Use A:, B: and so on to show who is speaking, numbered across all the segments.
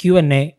A: Q&A,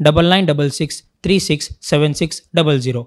A: 9966367600।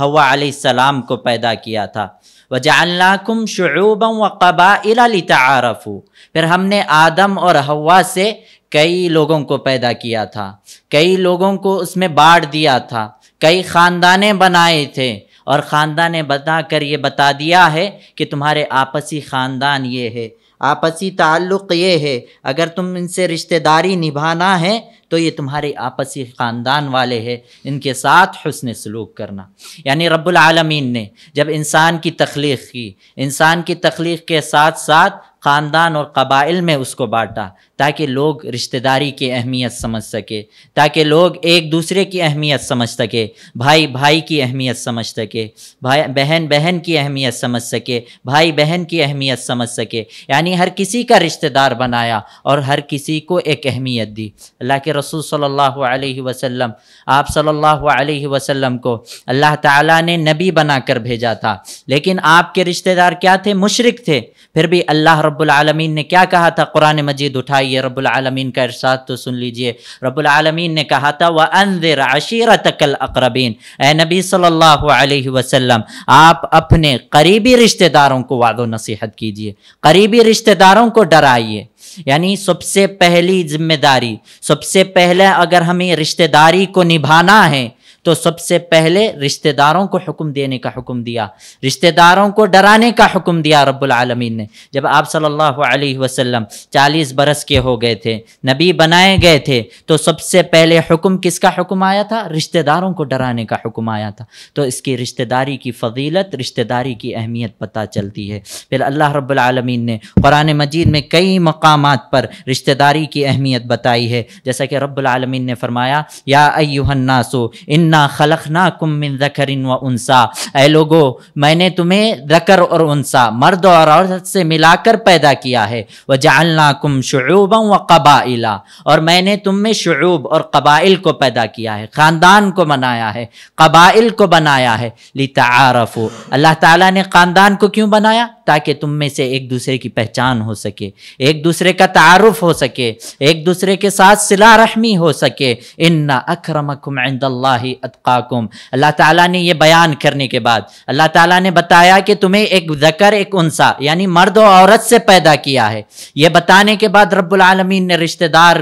B: حوا علیہ السلام کو پیدا کیا تھا۔ وَجَعَلْنَاكُمْ شُعُوبًا وَقَبَائِلَ لِتَعَارَفُوا، پھر ہم نے آدم اور حوا سے کئی لوگوں کو پیدا کیا تھا، کئی لوگوں کو اس میں بانٹ دیا تھا، کئی خاندانیں بنائے تھے، اور خاندانیں بتا کر یہ بتا دیا ہے کہ تمہارے آپسی خاندان یہ ہے، آپسی تعلق یہ ہے، اگر تم ان سے رشتہ داری نبھانا ہے تو یہ تمہارے آپسی خاندان والے ہیں، ان کے ساتھ حسن سلوک کرنا۔ یعنی رب العالمین نے جب انسان کی تخلیق کی، انسان کی تخلیق کے ساتھ ساتھ خاندان اور قبائل میں اس کو بانٹا، تاکہ لوگ رشتہ داری کی اہمیت سمجھ سکے، تاکہ لوگ ایک دوسرے کی اہمیت سمجھ سکے، بھائی بھائی کی اہمیت سمجھ سکے، بہن بہن کی اہمیت سمجھ سکے، بھائی بہن کی اہمیت سمجھ سکے، یعنی ہر کسی کا رشتہ دار بنایا اور ہر کسی کو ایک اہمیت دی۔ اللہ کے رسول صلی اللہ علیہ وسلم، آپ صلی اللہ علیہ وسلم کو اللہ تعالیٰ نے نبی بنا کر بھیجا تھا، لیکن آپ کے رشتہ دار کیا تھے؟ مشرک تھے۔ پھر بھی اللہ رب العالمین نے کیا کہا تھا؟ قرآن مجید اٹھائیے، رب العالمین کا ارشاد تو سن لیجئے۔ رب العالمین نے کہا تھا وَأَنذِرْ عَشِيرَتَكَ الْأَقْرَبِينَ، اے نبی صلی اللہ علیہ وسلم آپ اپنے قریبی رشتہ داروں کو وعظ و نصیحت کیجئے، قریبی رشتہ داروں کو ڈرائیے۔ یعنی سب سے پہلی ذمہ داری، سب سے پہلے اگر ہمیں رشتہ داری کو نبھانا ہے تو سب سے پہلے رشتہ داروں کو حکم دینے کا حکم دیا، رشتہ داروں کو ڈرانے کا حکم دیا رب العالمین نے۔ جب آپ صلی اللہ علیہ وسلم 40 برس کے ہو گئے تھے، نبی بنائے گئے تھے، تو سب سے پہلے حکم کس کا حکم آیا تھا؟ رشتہ داروں کو ڈرانے کا حکم آیا تھا۔ تو اس کی رشتہ داری کی فضیلت، رشتہ داری کی اہمیت پتہ چلتی ہے۔ پھر اللہ رب العالمین نے قرآن مجید میں کئی مقامات پر رشتہ داری کی اہمیت بتائی ہے، جیسا کہ رب العالمین نے فرمایا یا ایھا الناس انا خلقناکم من ذکر و انثی، اے لوگو میں نے تمہیں ذکر اور انثی، مرد اور عورت سے ملا کر پیدا کیا ہے۔ وجعلناکم شعوبا و قبائل، اور میں نے تم میں شعوب اور قبائل کو پیدا کیا ہے، خاندان کو بنایا ہے، قبائل کو بنایا ہے۔ لتعارفوا، اللہ تعالیٰ نے خاندان کو کیوں بنایا؟ تاکہ تم میں سے ایک دوسرے کی پہچان ہو سکے، ایک دوسرے کا تعارف ہو سکے، ایک دوسرے کے ساتھ صلہ رحمی ہو سکے۔ ان اکرمکم عند اللہ اتقاکم، اللہ تعالیٰ نے یہ بیان کرنے کے بعد اللہ تعالیٰ نے بتایا کہ تمہیں ایک ذکر ایک انثی یعنی مرد و عورت سے پیدا کیا ہے، یہ بتانے کے بعد رب العالمین نے رشتہ دار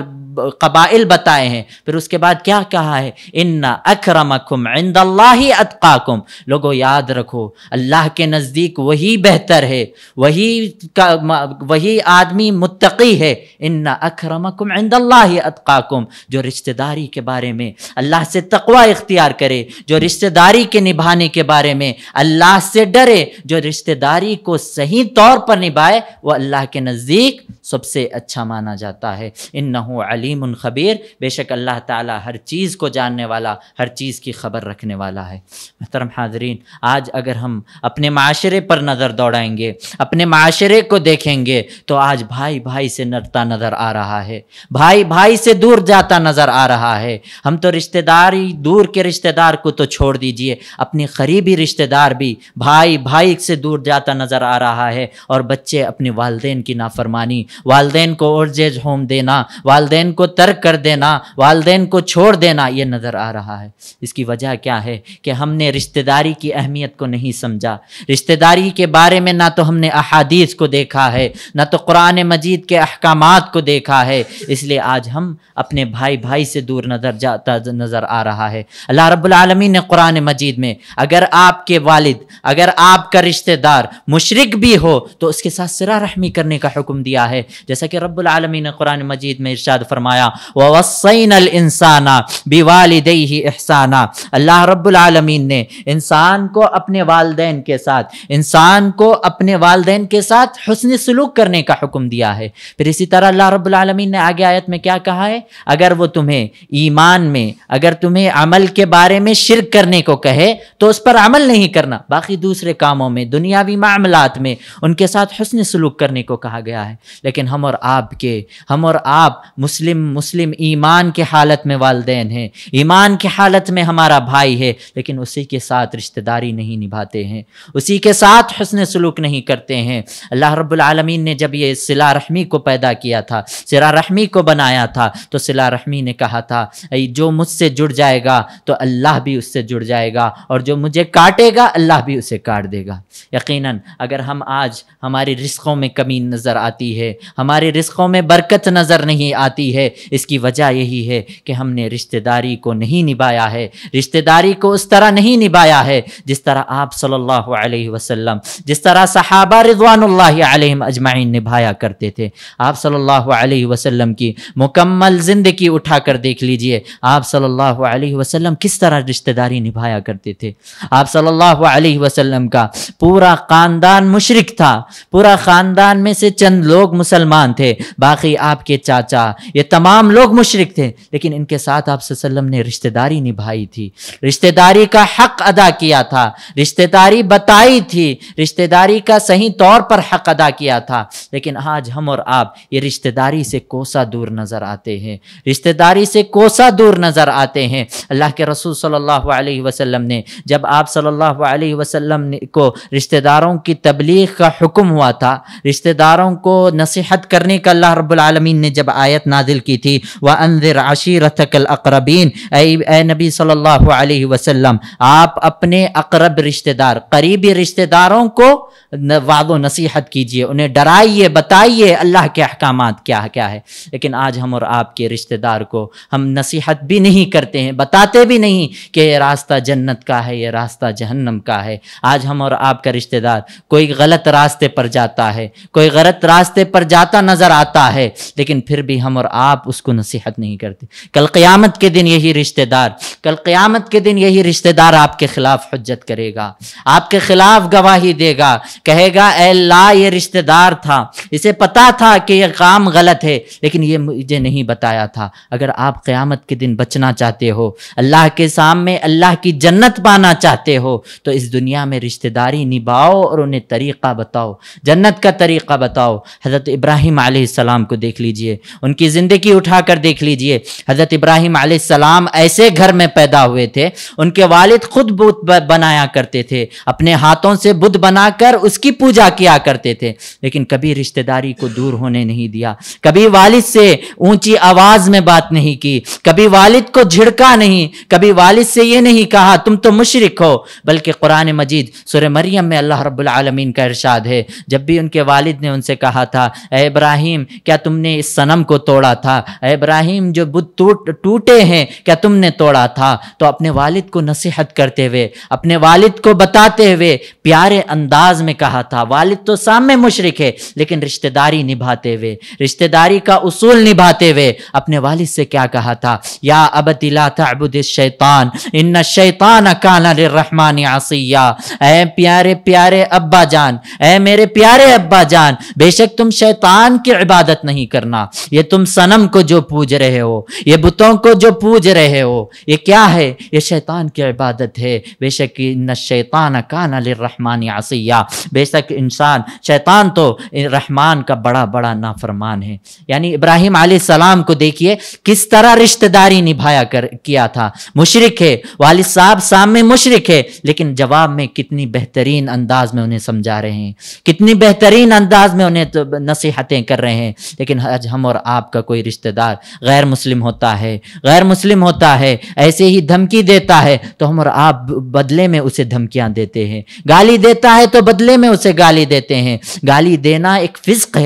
B: قبائل بتائے ہیں، پھر اس کے بعد کیا کہا ہے؟ ان اکرمکم عند اللہ اتقاکم۔ لوگوں یاد رکھو اللہ کے نزدیک وہی بہتر ہے، وہی آدمی متقی ہے۔ ان اکرمکم عند اللہ اتقاکم، جو رشتہ داری کے بارے میں اللہ سے تقوی اختیار کرے، جو رشتہ داری کے نبھانے کے بارے میں اللہ سے ڈرے، جو رشتہ داری کو صحیح طور پر نبھائے، وہ اللہ کے نزدیک سب سے اچھا مانا جاتا ہے۔ انہ علیم خبیر، بے شک اللہ تعالیٰ ہر چیز کو جاننے والا، ہر چیز کی خبر رکھنے والا ہے۔ محترم حاضرین، آج اگر ہم اپنے معاشرے پر نظر دوڑائیں گے، اپنے معاشرے کو دیکھیں گے، تو آج بھائی بھائی سے لڑتا نظر آ رہا ہے، بھائی بھائی سے دور جاتا نظر آ رہا ہے۔ ہم تو رشتہ داری، دور کے رشتہ دار کو تو چھوڑ دیجئے، اپنے قریبی رشتہ دار بھی بھائی بھائی سے دور جاتا نظر آ رہا ہے، اور بچے اپنے والدین کی نافرمانی، والدین کو اولڈ ایج ہوم دینا، والدین کو ترک کر دینا، والدین کو چھوڑ دینا، یہ نظر آ رہا ہے۔ اس کی وجہ کیا ہے؟ کہ ہم نے رشتہ داری کی اہمیت کو نہیں سمجھا، رشتہ داری کے بارے میں نہ تو ہم نے احادیث کو دیکھا ہے، نہ تو قرآن مجید کے احکامات کو دیکھا ہے، اس لیے آج ہم اپنے بھائی بھائی سے دور نظر آ رہا ہے۔ اللہ رب العالمین نے قرآن مجید میں اگر آپ کے والد، اگر آپ کا رشتہ دار مشرک بھی ہو تو اس کے ساتھ صلہ رحمی کرنے کا حکم دیا ہے، جیسا کہ رب العالمین نے قرآن مجید میں ارشاد فرمایا وَوَصَّيْنَا الْإِنسَانَ بِوَالِدَيْهِ إِحْسَانًا، اللہ رب العالمین نے انسان کو اپنے والدین کے ساتھ، انسان کو اپنے والدین کے ساتھ حسن سلوک کرنے کا حکم دیا ہے۔ پھر اسی طرح اللہ رب العالمین نے آگے آیت میں کیا کہا ہے؟ اگر وہ تمہیں ایمان میں، اگر تمہیں عمل کے بارے میں شرک کرنے کو کہے تو اس پر عمل نہیں کرنا، باقی دوسرے کاموں میں، دنیاوی معاملات میں ان کے ساتھ حسن سلوک کرنے کو کہا گیا ہے۔ لیکن لیکن ہم اور آپ مسلم ایمان کے حالت میں والدین ہیں، ایمان کی حالت میں ہمارا بھائی ہے، لیکن اسی کے ساتھ رشتہ داری نہیں نبھاتے ہیں، اسی کے ساتھ حسن سلوک نہیں کرتے ہیں۔ اللہ رب العالمین نے جب یہ صلہ رحمی کو پیدا کیا تھا، صلہ رحمی کو بنایا تھا، تو صلہ رحمی نے کہا تھا جو مجھ سے جڑ جائے گا تو اللہ بھی اس سے جڑ جائے گا، اور جو مجھے کاٹے گا اللہ بھی اسے کاٹ دے گا۔ یقیناً اگر ہم آج ہماری رزقوں میں کمی نظر آتی ہے، ہمارے رزقوں میں برکت نظر نہیں آتی ہے، اس کی وجہ یہی ہے کہ ہم نے رشتہ داری کو نہیں نبھایا ہے، رشتہ داری کو اس طرح نہیں نبھایا ہے جس طرح آپ صلی اللہ علیہ وسلم، جس طرح صحابہ رضوان اللہ علیہم اجمعین نبھایا کرتے تھے۔ آپ صلی اللہ علیہ وسلم کی مکمل زندگی اٹھا کر دیکھ لیجئے، آپ صلی اللہ علیہ وسلم کس طرح رشتہ داری نبھایا کرتے تھے۔ آپ صلی اللہ علیہ وسلم کا پورا خاندان مشرک تھا، پورا خاندان میں سے چند لوگ مسلمان تھے، باقی آپ کے چاچا یہ تمام لوگ مشرک تھے، لیکن ان کے ساتھ آپ صلی اللہ علیہ وسلم نے رشتہ داری نبھائی تھی، رشتہ داری کا حق ادا کیا تھا، رشتہ داری بتائی تھی، رشتہ داری کا صحیح طور پر حق ادا کیا تھا۔ لیکن آج ہم اور آپ یہ رشتہ داری سے کوسا دور نظر آتے ہیں، رشتہ داری سے کوسا دور نظر آتے ہیں۔ اللہ کے رسول صلی اللہ علیہ وسلم نے جب آپ صلی اللہ علیہ وسلم کو رشتہ داروں کی تبلیغ کا حکم ہوا تھا، رشتہ داروں کو نصیحت کرنے کا اللہ رب العالمین نے جب آیت نازل کی تھی وَأَنذِرْ عَشِيرَتَكَ الْأَقْرَبِينَ، اے نبی صلی اللہ علیہ وسلم آپ اپنے اقرب رشتہ دار، قریبی رشتہ داروں کو وعظ و نصیحت کیجئے، انہیں ڈرائیے، بتائیے اللہ کے احکامات کیا کیا ہے۔ لیکن آج ہم اور آپ کے رشتہ دار کو ہم نصیحت بھی نہیں کرتے ہیں، بتاتے بھی نہیں کہ یہ راستہ جنت کا ہے، یہ راستہ جہنم کا ہے۔ آج ہم اور آپ کا رشتہ دار کوئی غلط راستے پر جاتا ہے، کوئی غلط راستے پر جاتا نظر آتا ہے، لیکن پھر بھی ہم اور آپ اس کو نصیحت نہیں کرتے۔ کل قیامت کے دن یہی رشتہ دار آپ کے خلاف حجت کرے گا، آپ کے خلاف گواہی دے گا، کہے گا اے اللہ یہ رشتہ دار تھا، اسے پتا تھا کہ یہ کام غلط ہے لیکن یہ مجھے نہیں بتایا تھا۔ اگر آپ قیامت کے دن بچنا چاہتے ہو، اللہ کے سامنے اللہ کی جنت پانا چاہتے ہو، تو اس دنیا میں رشتہ داری نبھاؤ اور انہیں طریقہ بتاؤ، جنت کا طریقہ بتاؤ۔ حضرت ابراہیم علیہ السلام کو دیکھ لیجئے، ان کی زندگی اٹھا کر دیکھ لیجئے۔ حضرت ابراہیم علیہ السلام ایسے گھر میں پیدا ہوئے تھے، ان کے والد خود بت بنایا کرتے تھے، اپنے ہاتھوں سے بت بنا کر اس کی پوجا کیا کرتے تھے، لیکن کبھی رشتہ داری کو دور ہونے نہیں دیا، کبھی والد سے اونچی آواز میں بات نہیں کی، کبھی والد کو جھڑکا نہیں، کبھی والد سے یہ نہیں کہا تم تو مشرک ہو، بلکہ قرآن مجید سورہ مریم میں اللہ رب العالمین کا ارشاد ہے، جب بھی ان کے والد نے ان سے کہا تھا اے ابراہیم کیا تم نے اس صنم کو توڑا تھا، اے ابراہیم جو بت ٹوٹے ہیں کیا تم نے توڑا تھا، تو اپنے والد کو نصیحت کرتے ہوئے، اپنے والد کو بتاتے ہوئے پیارے انداز میں کہا تھا۔ والد تو سامنے مشرک ہے لیکن رشتہ داری نبھاتے ہوئے، رشتہ داری کا اصول نبھاتے ہوئے اپنے والد سے کیا کہا تھا، یا ابت لا تعبد الشیطان ان الشیطان کان للرحمن عصیا، اے پیارے پیارے ابا جان، اے میرے پیارے ابا جان، بے شک تم شیطان کی عبادت نہیں کرنا، یہ تم صنم کو جو پوج رہے ہو، یہ بتوں کو جو پوج رہے ہو، یہ کیا ہے، یہ شیطان کی عبادت ہے، بے شک ان الشیطان کان للرحمن عصیا، بے شک شیطان تو رحمان کا بڑا بڑا نافرمان ہے۔ یعنی ابراہیم علیہ السلام کو دیکھیے کس طرح رشتہ داری نبھایا کیا تھا، مشرک ہے، والد صاحب سامنے مشرک ہے، لیکن جواب میں کتنی بہترین انداز میں انہیں سمجھا رہے ہیں، کتنی بہترین انداز میں انہیں نصیحتیں کر رہے ہیں۔ لیکن آج ہم اور آپ کا کوئی رشتہ دار غیر مسلم ہوتا ہے، ایسے ہی دھمکی دیتا ہے تو ہم اور آپ بدلے میں اسے دھمکیاں دیتے ہیں، گالی دیتا ہے تو بدلے میں اسے گالی دیتے ہیں۔ گالی دینا ایک فسق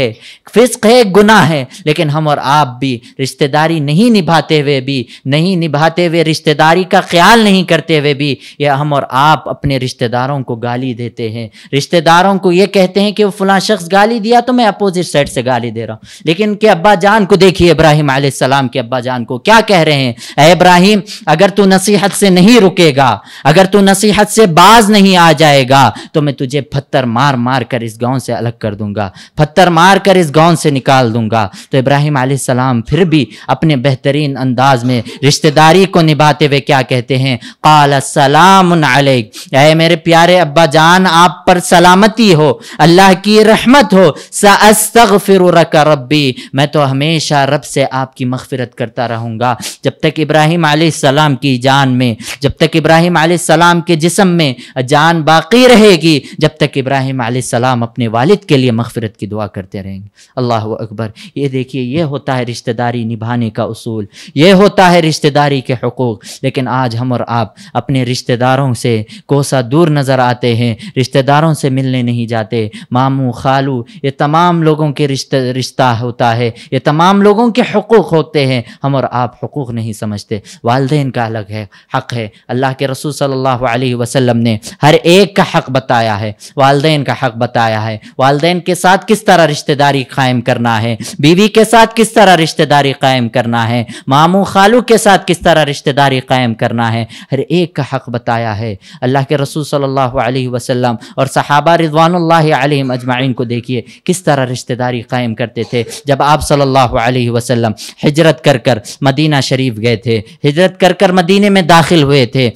B: ہے، گناہ ہے، لیکن ہم اور آپ بھی رشتہ داری نہیں نبھاتے ہوئے رشتہ داری کا خیال نہیں کرتے ہوئے بھی یہ ہم اور آپ اپنے رشتہ داروں کو گالی دیتے ہیں، رشتہ داروں کو یہ کہتے ہیں کہ وہ فلاں شخص گالی دیا تو میں اپوزٹ سائڈ سے گالی دے رہا ہوں۔ لیکن ان کے ابا جان کو دیکھیے، ابراہیم علیہ السلام کے ابا جان کو کیا کہہ رہے ہیں، اے ابراہیم اگر تو نصیحت سے نہیں رکے گا، اگر تو نصیحت سے باز نہیں آ جائے گا تو میں تجھے پتھر پتھر مار مار کر اس گاؤں سے الگ کر دوں گا، پتھر مار کر اس گاؤں سے نکال دوں گا۔ تو ابراہیم علیہ السلام پھر بھی اپنے بہترین انداز میں رشتہ داری کو نبھاتے ہوئے کیا کہتے ہیں؟ قال السلام علیک، اے میرے پیارے ابا جان آپ پر سلامتی ہو، اللہ کی رحمت ہو، ساستغفر لک ربی، میں تو ہمیشہ رب سے آپ کی مغفرت کرتا رہوں گا۔ جب تک ابراہیم علیہ السلام کی جان میں، جب تک ابراہیم علیہ السلام کے جسم میں جان باقی رہے گی، جب تک ابراہیم علیہ السلام اپنے والد کے لیے مغفرت کی دعا کرتے رہیں گے۔ اللہ اکبر۔ یہ دیکھیے، یہ ہوتا ہے رشتہ داری نبھانے کا اصول، یہ ہوتا ہے رشتہ داری کے حقوق۔ لیکن آج ہم اور آپ اپنے رشتہ داروں سے کوسا دور نظر آتے ہیں، رشتہ داروں سے ملنے نہیں جاتے۔ ماموں، خالو، یہ تمام لوگوں کے رشتہ ہوتا ہے، یہ تمام لوگوں کے حقوق ہوتے ہیں، ہم اور آپ حقوق نہیں سمجھتے۔ والدین کا الگ ہے حق ہے، اللہ کے رسول صلی اللہ علیہ وسلم نے ہر ایک کا حق بتایا ہے، والدین کا حق بتایا ہے، والدین کے ساتھ کس طرح رشتہ داری قائم کرنا ہے، بیوی کے ساتھ کس طرح رشتہ داری قائم کرنا ہے، ماموں خالو کے ساتھ کس طرح رشتہ داری قائم کرنا ہے، ہر ایک کا حق بتایا ہے۔ اللہ کے رسول صلی اللہ علیہ وسلم اور صحابہ رضوان اللہ علیہم اجمعین کو دیکھیے کس طرح رشتہ داری قائم کرتے تھے۔ جب آپ صلی اللہ علیہ وسلم ہجرت کر مدینہ شریف گئے تھے، ہجرت کر مدینے میں داخل ہوئے تھے،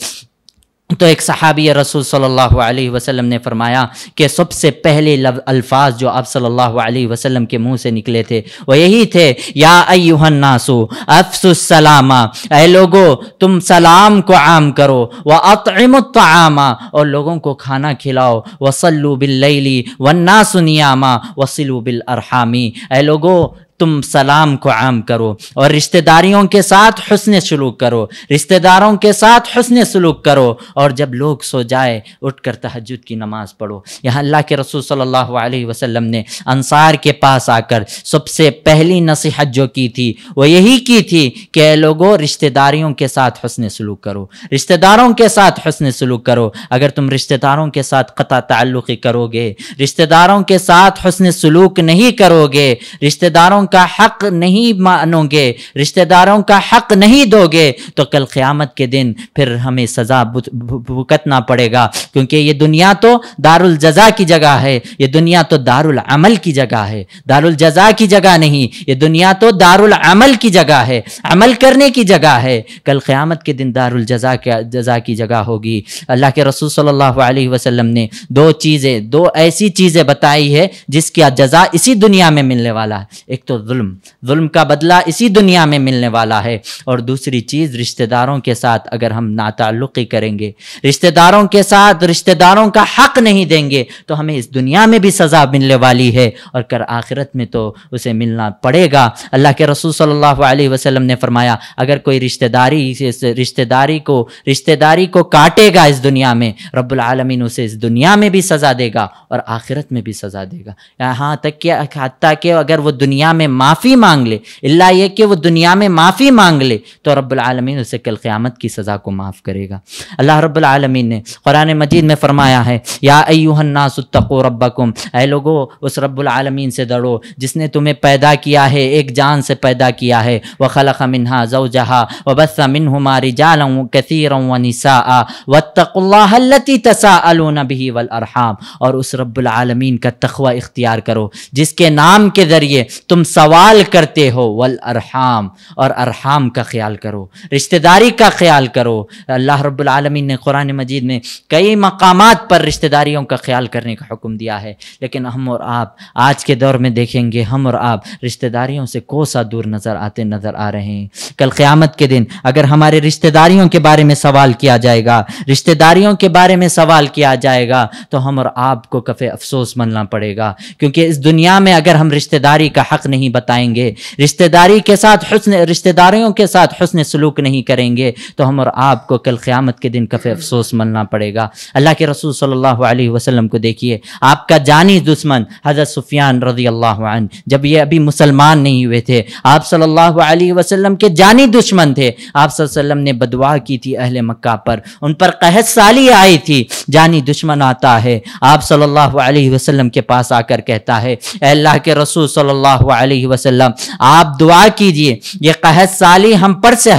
B: تو ایک صحابی رسول صلی اللہ علیہ وسلم نے فرمایا کہ سب سے پہلے الفاظ جو آپ صلی اللہ علیہ وسلم کے منہ سے نکلے تھے وہ یہی تھے، یا ایھا الناس افشوا السلام، اے لوگو تم سلام کو عام کرو، واطعموا الطعام، اور لوگوں کو کھانا کھلاؤ، وصلوا باللیل والناس نیام وصلوا بالارحام، اے لوگو تم سلام کو عام کرو اور رشتہ داریوں کے ساتھ حسن سلوک کرو، رشتہ داروں کے ساتھ حسن سلوک کرو، اور جب لوگ سو جائے اٹھ کر تہجد کی نماز پڑھو۔ یہاں اللہ کے رسول صلی اللہ علیہ وسلم نے انصار کے پاس آ کر سب سے پہلی نصیحت جو کی تھی وہ یہی کی تھی کہ اے لوگو رشتہ داریوں کے ساتھ حسن سلوک کرو، رشتہ داروں کے ساتھ حسن سلوک کرو۔ اگر تم رشتہ داروں کے ساتھ قطع تعلقی کرو گے، رشتہ داروں کے ساتھ حسن سلوک نہیں کرو گے، رشتہ داروں کا حق نہیں مانو گے، رشتہ داروں کا حق نہیں دو گے، تو کل قیامت کے دن پھر ہمیں سزا بھگتنا پڑے گا، کیونکہ یہ دنیا تو دار الجزا کی جگہ ہے، یہ دنیا تو دار العمل کی جگہ ہے، دار الجزا کی جگہ نہیں، یہ دنیا تو دار العمل کی جگہ ہے، عمل کرنے کی جگہ ہے۔ کل قیامت کے دن دار الجزا کی جگہ ہوگی۔ اللہ کے رسول صلی اللہ علیہ وسلم نے دو ایسی چیزیں بتائی ہے جس کی جزا اسی دنیا میں ملنے والا ہے۔ ایک تو ظلم کا بدلہ اسی دنیا میں ملنے والا ہے، اور دوسری چیز رشتہ داروں کے ساتھ اگر ہم ناتعلقی کریں گے، رشتہ داروں کے ساتھ رشتہ داروں کا حق نہیں دیں گے، تو ہمیں اس دنیا میں بھی سزا ملنے والی ہے، اور کل آخرت میں تو اسے ملنا پڑے گا۔ اللہ کے رسول صلی اللہ علیہ وسلم نے فرمایا اگر کوئی رشتہ داری کو کاٹے گا اس دنیا میں، رب العالمین اسے اس دنیا میں بھی سزا دے گا اور آخرت میں بھی سزا دے گا، یہاں تک کہ حتیٰ کہ اگر وہ دنیا میں معافی مانگ لے، اللہ یہ کہ وہ دنیا میں معافی مانگ لے، تو رب العالمین اسے کل قیامت کی سزا کو معاف کرے گا۔ اللہ رب العالمین نے قرآن مجید میں فرمایا ہے، یا ایھا الناس اتقوا ربکم، اے لوگو اس رب العالمین سے ڈرو جس نے تمہیں پیدا کیا ہے، ایک جان سے پیدا کیا ہے، وخلق منها زوجها وبث منهما رجالا كثيرا ونساء واتقوا الله التي تساءلون به والارحام، اور اس رب العالمین کا تقوی اختیار کرو جس کے نام کے ذریعے تم سوال کرتے ہو، والارحام، اور ارحام کا خیال کرو، رشتہ داری کا خیال کرو۔ اللہ رب العالمین نے قرآن مجید میں کئی مقامات پر رشتہ داریوں کا خیال کرنے کا حکم دیا ہے، لیکن ہم اور آپ آج کے دور میں دیکھیں گے ہم اور آپ رشتہ داریوں سے کوسا دور نظر آ رہے ہیں۔ کل قیامت کے دن اگر ہمارے رشتہ داریوں کے بارے میں سوال کیا جائے گا، رشتہ داریوں کے بارے میں سوال کیا جائے گا، تو ہم اور آپ کو کفے افسوس مننا پڑے گا، کیونکہ اس دنیا میں اگر ہم رشتہ داری کا حق نہیں بتائیں گے، رشتہ داریوں کے ساتھ حسن سلوک نہیں کریں گے، تو ہم اور آپ کو کل قیامت کے دن کفے افسوس مننا پڑے گا۔ اللہ کے رسول صلی اللہ علیہ وسلم کو دیکھیے، آپ کا جانی دشمن حضرت سفیان رضی اللہ عنہ، جب یہ ابھی مسلمان نہیں ہوئے تھے، آپ صلی اللہ علیہ وسلم کے جانی دشمن تھے، آپ صلی اللہ علیہ وسلم نے بدعا کی تھی اہل مکہ پر، ان پر قحط سالی آئی تھی، جانی دشمن آتا ہے، آپ صلی اللہ علیہ وسلم کے پاس آ کر کہتا ہے، اے اللہ کے رسول صلی اللہ علیہ علیہ وسلم آپ دعا کیجئے یہ قحط سالی ہم پر سے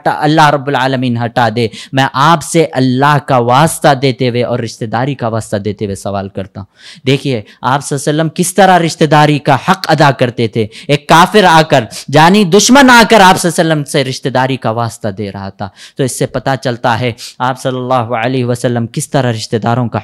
B: اللہ رب العالمین ہٹا دے. میں آپ سے اللہ کا واسطہ دیتے ہوئے اور رشتہ داری کا واسطہ دیتے ہوئے سوال کرتا ہوں. دیکھیے آپ صلی اللہ علیہ وسلم کس طرح رشتہ داری کا حق ادا کرتے تھے. ایک کافر آ کر جانی دشمن آ کر آپ صلی اللہ علیہ وسلم سے رشتہ داری کا واسطہ دے رہا تھا. تو اس سے پتہ چلتا ہے آپ صلی اللہ علیہ وسلم کس طرح رشتہ داروں کا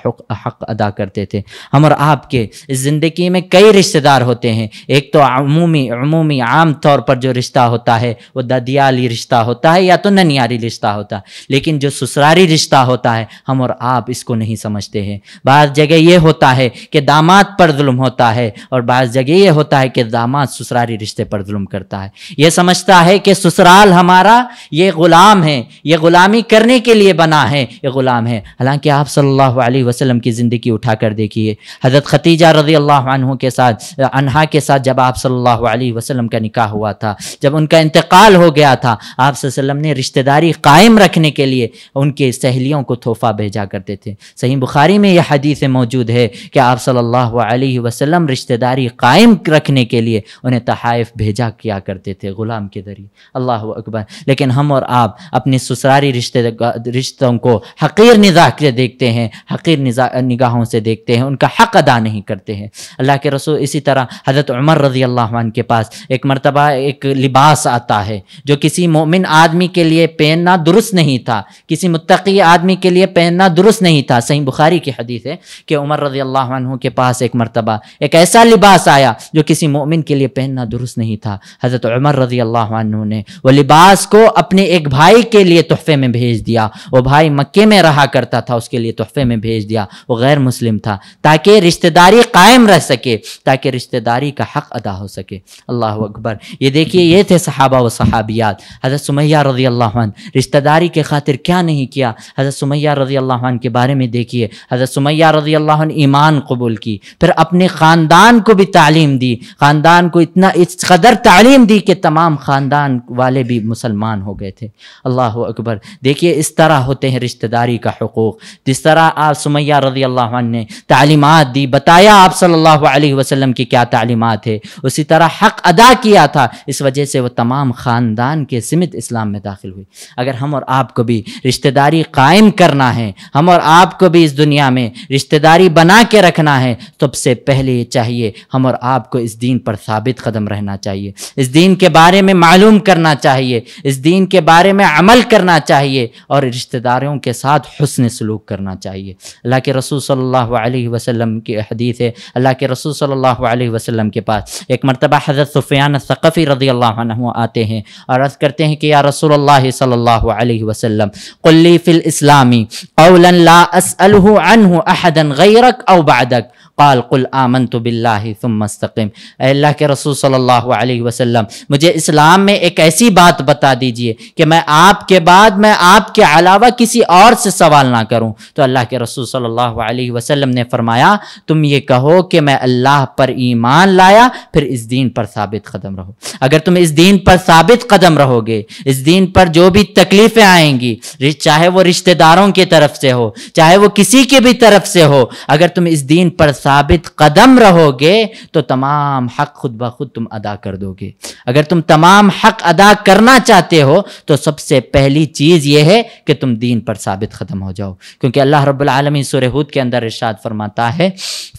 B: حق ادا کرتے تھے. ہم اور آپ کے اس زندگی میں کئی رشتہ دار ہوتے ہیں. ایک تو عمومی عام طور پر جو رشتہ ہوتا ہے وہ ددیالی رشتہ ہوتا ہے یا تو ننیالی رشتہ ہوتا ہے. لیکن جو سسرالی رشتہ ہوتا ہے ہم اور آپ اس کو نہیں سمجھتے ہیں. بعض جگہ یہ ہوتا ہے کہ داماد پر ظلم ہوتا ہے اور بعض جگہ یہ ہوتا ہے کہ داماد سسرالی رشتے پر ظلم کرتا ہے. یہ سمجھتا ہے کہ سسرال ہمارا یہ غلام ہے, یہ غلامی کرنے کے لیے بنا ہے, یہ غلام ہے. حالانکہ آپ صلی اللہ علیہ وسلم کی زندگی اٹھا کر دیکھیے. حضرت خدیجہ رضی اللہ عنہا کے ساتھ جب آپ صلی اللہ علیہ وسلم کا نکاح ہوا تھا, جب ان کا انتقال ہو گیا تھا, آپ صلی اللہ علیہ وسلم نے رشتہ داری قائم رکھنے کے لیے ان کے سہیلیوں کو تحفہ بھیجا کرتے تھے. صحیح بخاری میں یہ حدیث موجود ہے کہ آپ صلی اللہ علیہ وسلم رشتہ داری قائم رکھنے کے لیے انہیں تحائف بھیجا کیا کرتے تھے غلام کے ذریعے. اللہ اکبر. لیکن ہم اور آپ اپنی سسراری رشتوں کو حقیر نگاہ سے دیکھتے ہیں, حقیر نگاہوں سے دیکھتے ہیں, ان کا حق ادا نہیں کرتے ہیں. اللہ کے رسول اسی طرح حضرت عمر رضی اللہ عنہ کے پاس ایک مرتبہ ایک لباس آتا ہے جو کسی مومن آدمی کے لیے پہننا درست نہیں تھا, کسی متقی آدمی کے لیے پہننا درست نہیں تھا. صحیح بخاری کی حدیث ہے کہ عمر رضی اللہ عنہ کے پاس ایک مرتبہ ایک ایسا لباس آیا جو کسی مومن کے لیے پہننا درست نہیں تھا. حضرت عمر رضی اللہ عنہ نے وہ لباس کو اپنے ایک بھائی کے لیے تحفے میں بھیج دیا. وہ بھائی مکے میں رہا کرتا تھا, اس کے لیے تحفے میں بھیج دیا. وہ غیر مسلم تھا تاکہ رشتہ داری قائم رہ سکے, تاکہ رشتہ داری کا حق ادا ہو سکے. اللہ اکبر. یہ دیکھیے یہ تھے صحابہ و صحابیات. حضرت سمیہ رضی اللہ عنہ رشتہ داری کے خاطر کیا نہیں کیا. حضرت سمیہ رضی اللہ عنہ کے بارے میں دیکھیے. حضرت سمیہ رضی اللہ عنہ ایمان قبول کی, پھر اپنے خاندان کو بھی تعلیم دی, خاندان کو اس قدر تعلیم دی کہ تمام خاندان والے بھی مسلمان ہو گئے تھے. اللہ اکبر. دیکھیے اس طرح ہوتے ہیں رشتہ داری کا حقوق. جس طرح آپ سمیہ رضی اللہ عنہ نے تعلیمات دی, بتایا آپ صلی اللہ علیہ وسلم کی کیا تعلیمات ہے, اسی طرح حق ادا کیا تھا. اس وجہ سے وہ تمام خاندان کے سمت اسلام میں داخل ہوئی. اگر ہم اور آپ کو بھی رشتہ داری قائم کرنا ہے, ہم اور آپ کو بھی اس دنیا میں رشتہ داری بنا کے رکھنا ہے, تو سب سے پہلے یہ چاہیے ہم اور آپ کو اس دین پر ثابت قدم رہنا چاہیے, اس دین کے بارے میں معلوم کرنا چاہیے, اس دین کے بارے میں عمل کرنا چاہیے, اور رشتہ داروں کے ساتھ حسن سلوک کرنا چاہیے. اللہ کے رسول صلی اللہ علیہ وسلم کی حدیث ہے, اللہ کے رسول صلی اللہ علیہ وسلم کے پاس ایک مرتبہ حضرت سفیان الثقفی رضی اللہ عنہ آتے ہیں اور عرض کرتے ہیں کہ یا رسول اللہ صلی اللہ علیہ وسلم قل لی فی الاسلام قولا لا اسألہ عنہ احدا غیرک او بعدک قال قل آمنت باللہ ثم استقم. اے اللہ کے رسول صلی اللہ علیہ وسلم مجھے اسلام میں ایک ایسی بات بتا دیجئے کہ میں آپ کے بعد میں آپ کے علاوہ کسی اور سے سوال نہ کروں. تو اللہ کے رسول صلی اللہ علیہ وسلم نے فرمایا تم یہ کہو کہ میں اللہ پر ایمان لایا, پھر اس دین پر ثابت قدم رہو. اگر تم اس دین پر ثابت قدم رہو گے, اس دین پر جو بھی تکلیفیں آئیں گی, چاہے وہ رشتہ داروں کی طرف سے ہو, چاہے وہ کسی کی بھی طرف سے ہو, اگر تم اس دین پر ثابت قدم رہو گے تو تمام حق خود بخود تم ادا کر دو گے. اگر تم تمام حق ادا کرنا چاہتے ہو تو سب سے پہلی چیز یہ ہے کہ تم دین پر ثابت قدم ہو جاؤ, کیونکہ اللہ رب العالمین سورہ ہود کے اندر ارشاد فرماتا ہے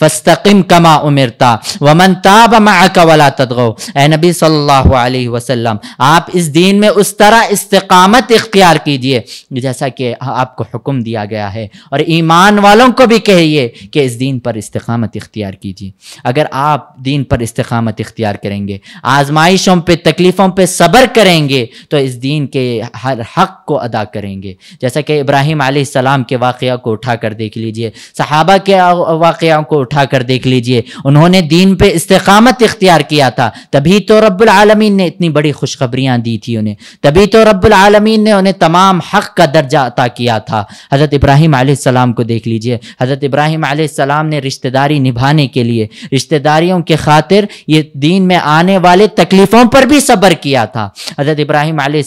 B: فاستقم کما امرتا ومن تاب معک ولا تطغوا. اے نبی صلی اللہ علیہ وسلم آپ اس دین میں اس طرح استقامت اختیار کیجئے جیسا کہ آپ کو حکم دیا گیا ہے, اور ایمان والوں کو بھی کہیے کہ اس دین پر استقامت اختیار کیجیے. اگر آپ دین پر استقامت اختیار کریں گے, آزمائشوں پہ تکلیفوں پہ صبر کریں گے, تو اس دین کے ہر حق کو ادا کریں گے. جیسا کہ ابراہیم علیہ السلام کے واقعہ کو اٹھا کر دیکھ لیجئے, صحابہ کے واقعوں کو اٹھا کر دیکھ لیجئے, انہوں نے دین پہ استقامت اختیار کیا تھا, تبھی تو رب العالمین نے اتنی بڑی خوشخبریاں دی تھی انہیں, تبھی تو رب العالمین نے انہیں تمام حق کا درجہ عطا کیا تھا. حضرت ابراہیم علیہ السلام کو دیکھ لیجئے, حضرت ابراہیم علیہ السلام نے رشتہ داری نبھانے کے لیے، رشتہ داریوں کے خاطر یہ دین میں آنے والے تکلیفوں پر بھی صبر کیا تھا۔ حضرت ابراہیم علیہ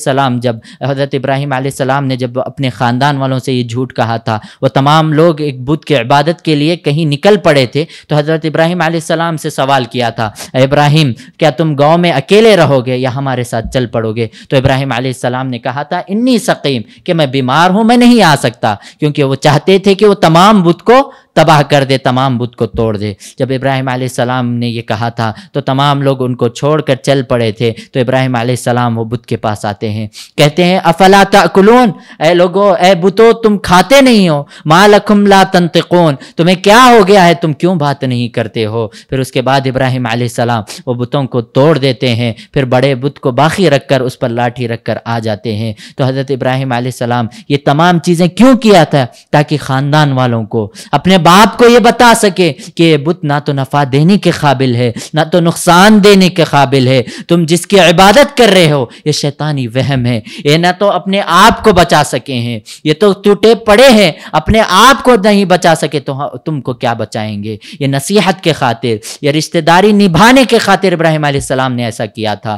B: السلام نے جب اپنے خاندان والوں سے یہ جھوٹ کہا تھا، وہ تمام لوگ ایک بت کی عبادت کے لیے کہیں نکل پڑے تھے، تو حضرت ابراہیم علیہ السلام سے سوال کیا تھا، اے ابراہیم کیا تم گاؤں میں اکیلے رہو گے یا ہمارے ساتھ چل پڑو گے؟ تو ابراہیم علیہ السلام نے کہا تھا انی سقیم، کہ میں بیمار ہوں، میں نہیں آ سکتا، کیونکہ وہ چاہتے تھے کہ وہ تمام بت کو تباہ کر دے، تمام بت کو توڑ دے۔ جب ابراہیم علیہ السلام نے یہ کہا تھا تو تمام لوگ ان کو چھوڑ کر چل پڑے تھے، تو ابراہیم علیہ السلام وہ بت کے پاس آتے ہیں، کہتے ہیں افلا تاکلون، اے لوگو، اے بتو تم کھاتے نہیں ہو، ما لکم لا تنطقون، تمہیں کیا ہو گیا ہے، تم کیوں بات نہیں کرتے ہو؟ پھر اس کے بعد ابراہیم علیہ السلام وہ بتوں کو توڑ دیتے ہیں، پھر بڑے بت کو باقی رکھ کر اس پر لاٹھی رکھ کر آ جاتے ہیں۔ تو حضرت ابراہیم علیہ السلام یہ تمام چیزیں کیوں کیا تھا؟ تاکہ خاندان والوں کو، اپنے باپ کو یہ بتا سکے کہ یہ بت نہ تو نفع دینے کے قابل ہے نہ تو نقصان دینے کے قابل ہے، تم جس کی عبادت کر رہے ہو یہ شیطانی وہم ہے، یہ نہ تو اپنے آپ کو بچا سکے ہیں، یہ تو ٹوٹے پڑے ہیں، اپنے آپ کو نہیں بچا سکے تو تم کو کیا بچائیں گے؟ یہ نصیحت کے خاطر، یہ رشتہ داری نبھانے کے خاطر ابراہیم علیہ السلام نے ایسا کیا تھا۔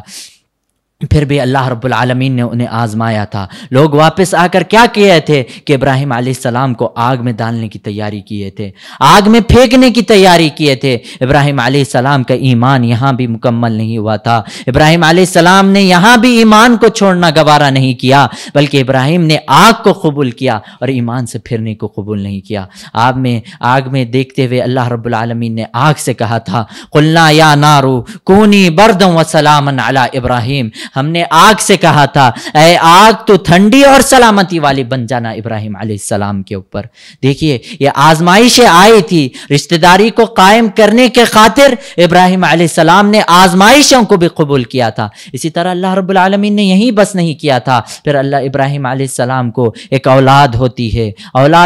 B: پھر بھی اللہ رب العالمین نے انہیں آزمایا تھا۔ لوگ واپس آ کر کیا کیے تھے کہ ابراہیم علیہ السلام کو آگ میں ڈالنے کی تیاری کیے تھے، آگ میں پھینکنے کی تیاری کیے تھے۔ ابراہیم علیہ السلام کا ایمان یہاں بھی مکمل نہیں ہوا تھا، ابراہیم علیہ السلام نے یہاں بھی ایمان کو چھوڑنا گوارا نہیں کیا، بلکہ ابراہیم نے آگ کو قبول کیا اور ایمان سے پھرنے کو قبول نہیں کیا۔ آگ میں دیکھتے ہوئے اللہ رب العالمین نے آگ سے کہا تھا قلنا یا نارو کونی بردا وسلاما علی ابراہیم، ہم نے آگ سے کہا تھا اے آگ تو ٹھنڈی اور سلامتی والی بن جانا ابراہیم علیہ السلام کے اوپر۔ دیکھیے یہ آزمائشیں آئی تھی، رشتہ داری کو قائم کرنے کے خاطر ابراہیم علیہ السلام نے آزمائشوں کو بھی قبول کیا تھا۔ اسی طرح اللہ رب العالمین نے یہی بس نہیں کیا تھا، پھر اللہ ابراہیم علیہ السلام کو ایک اولاد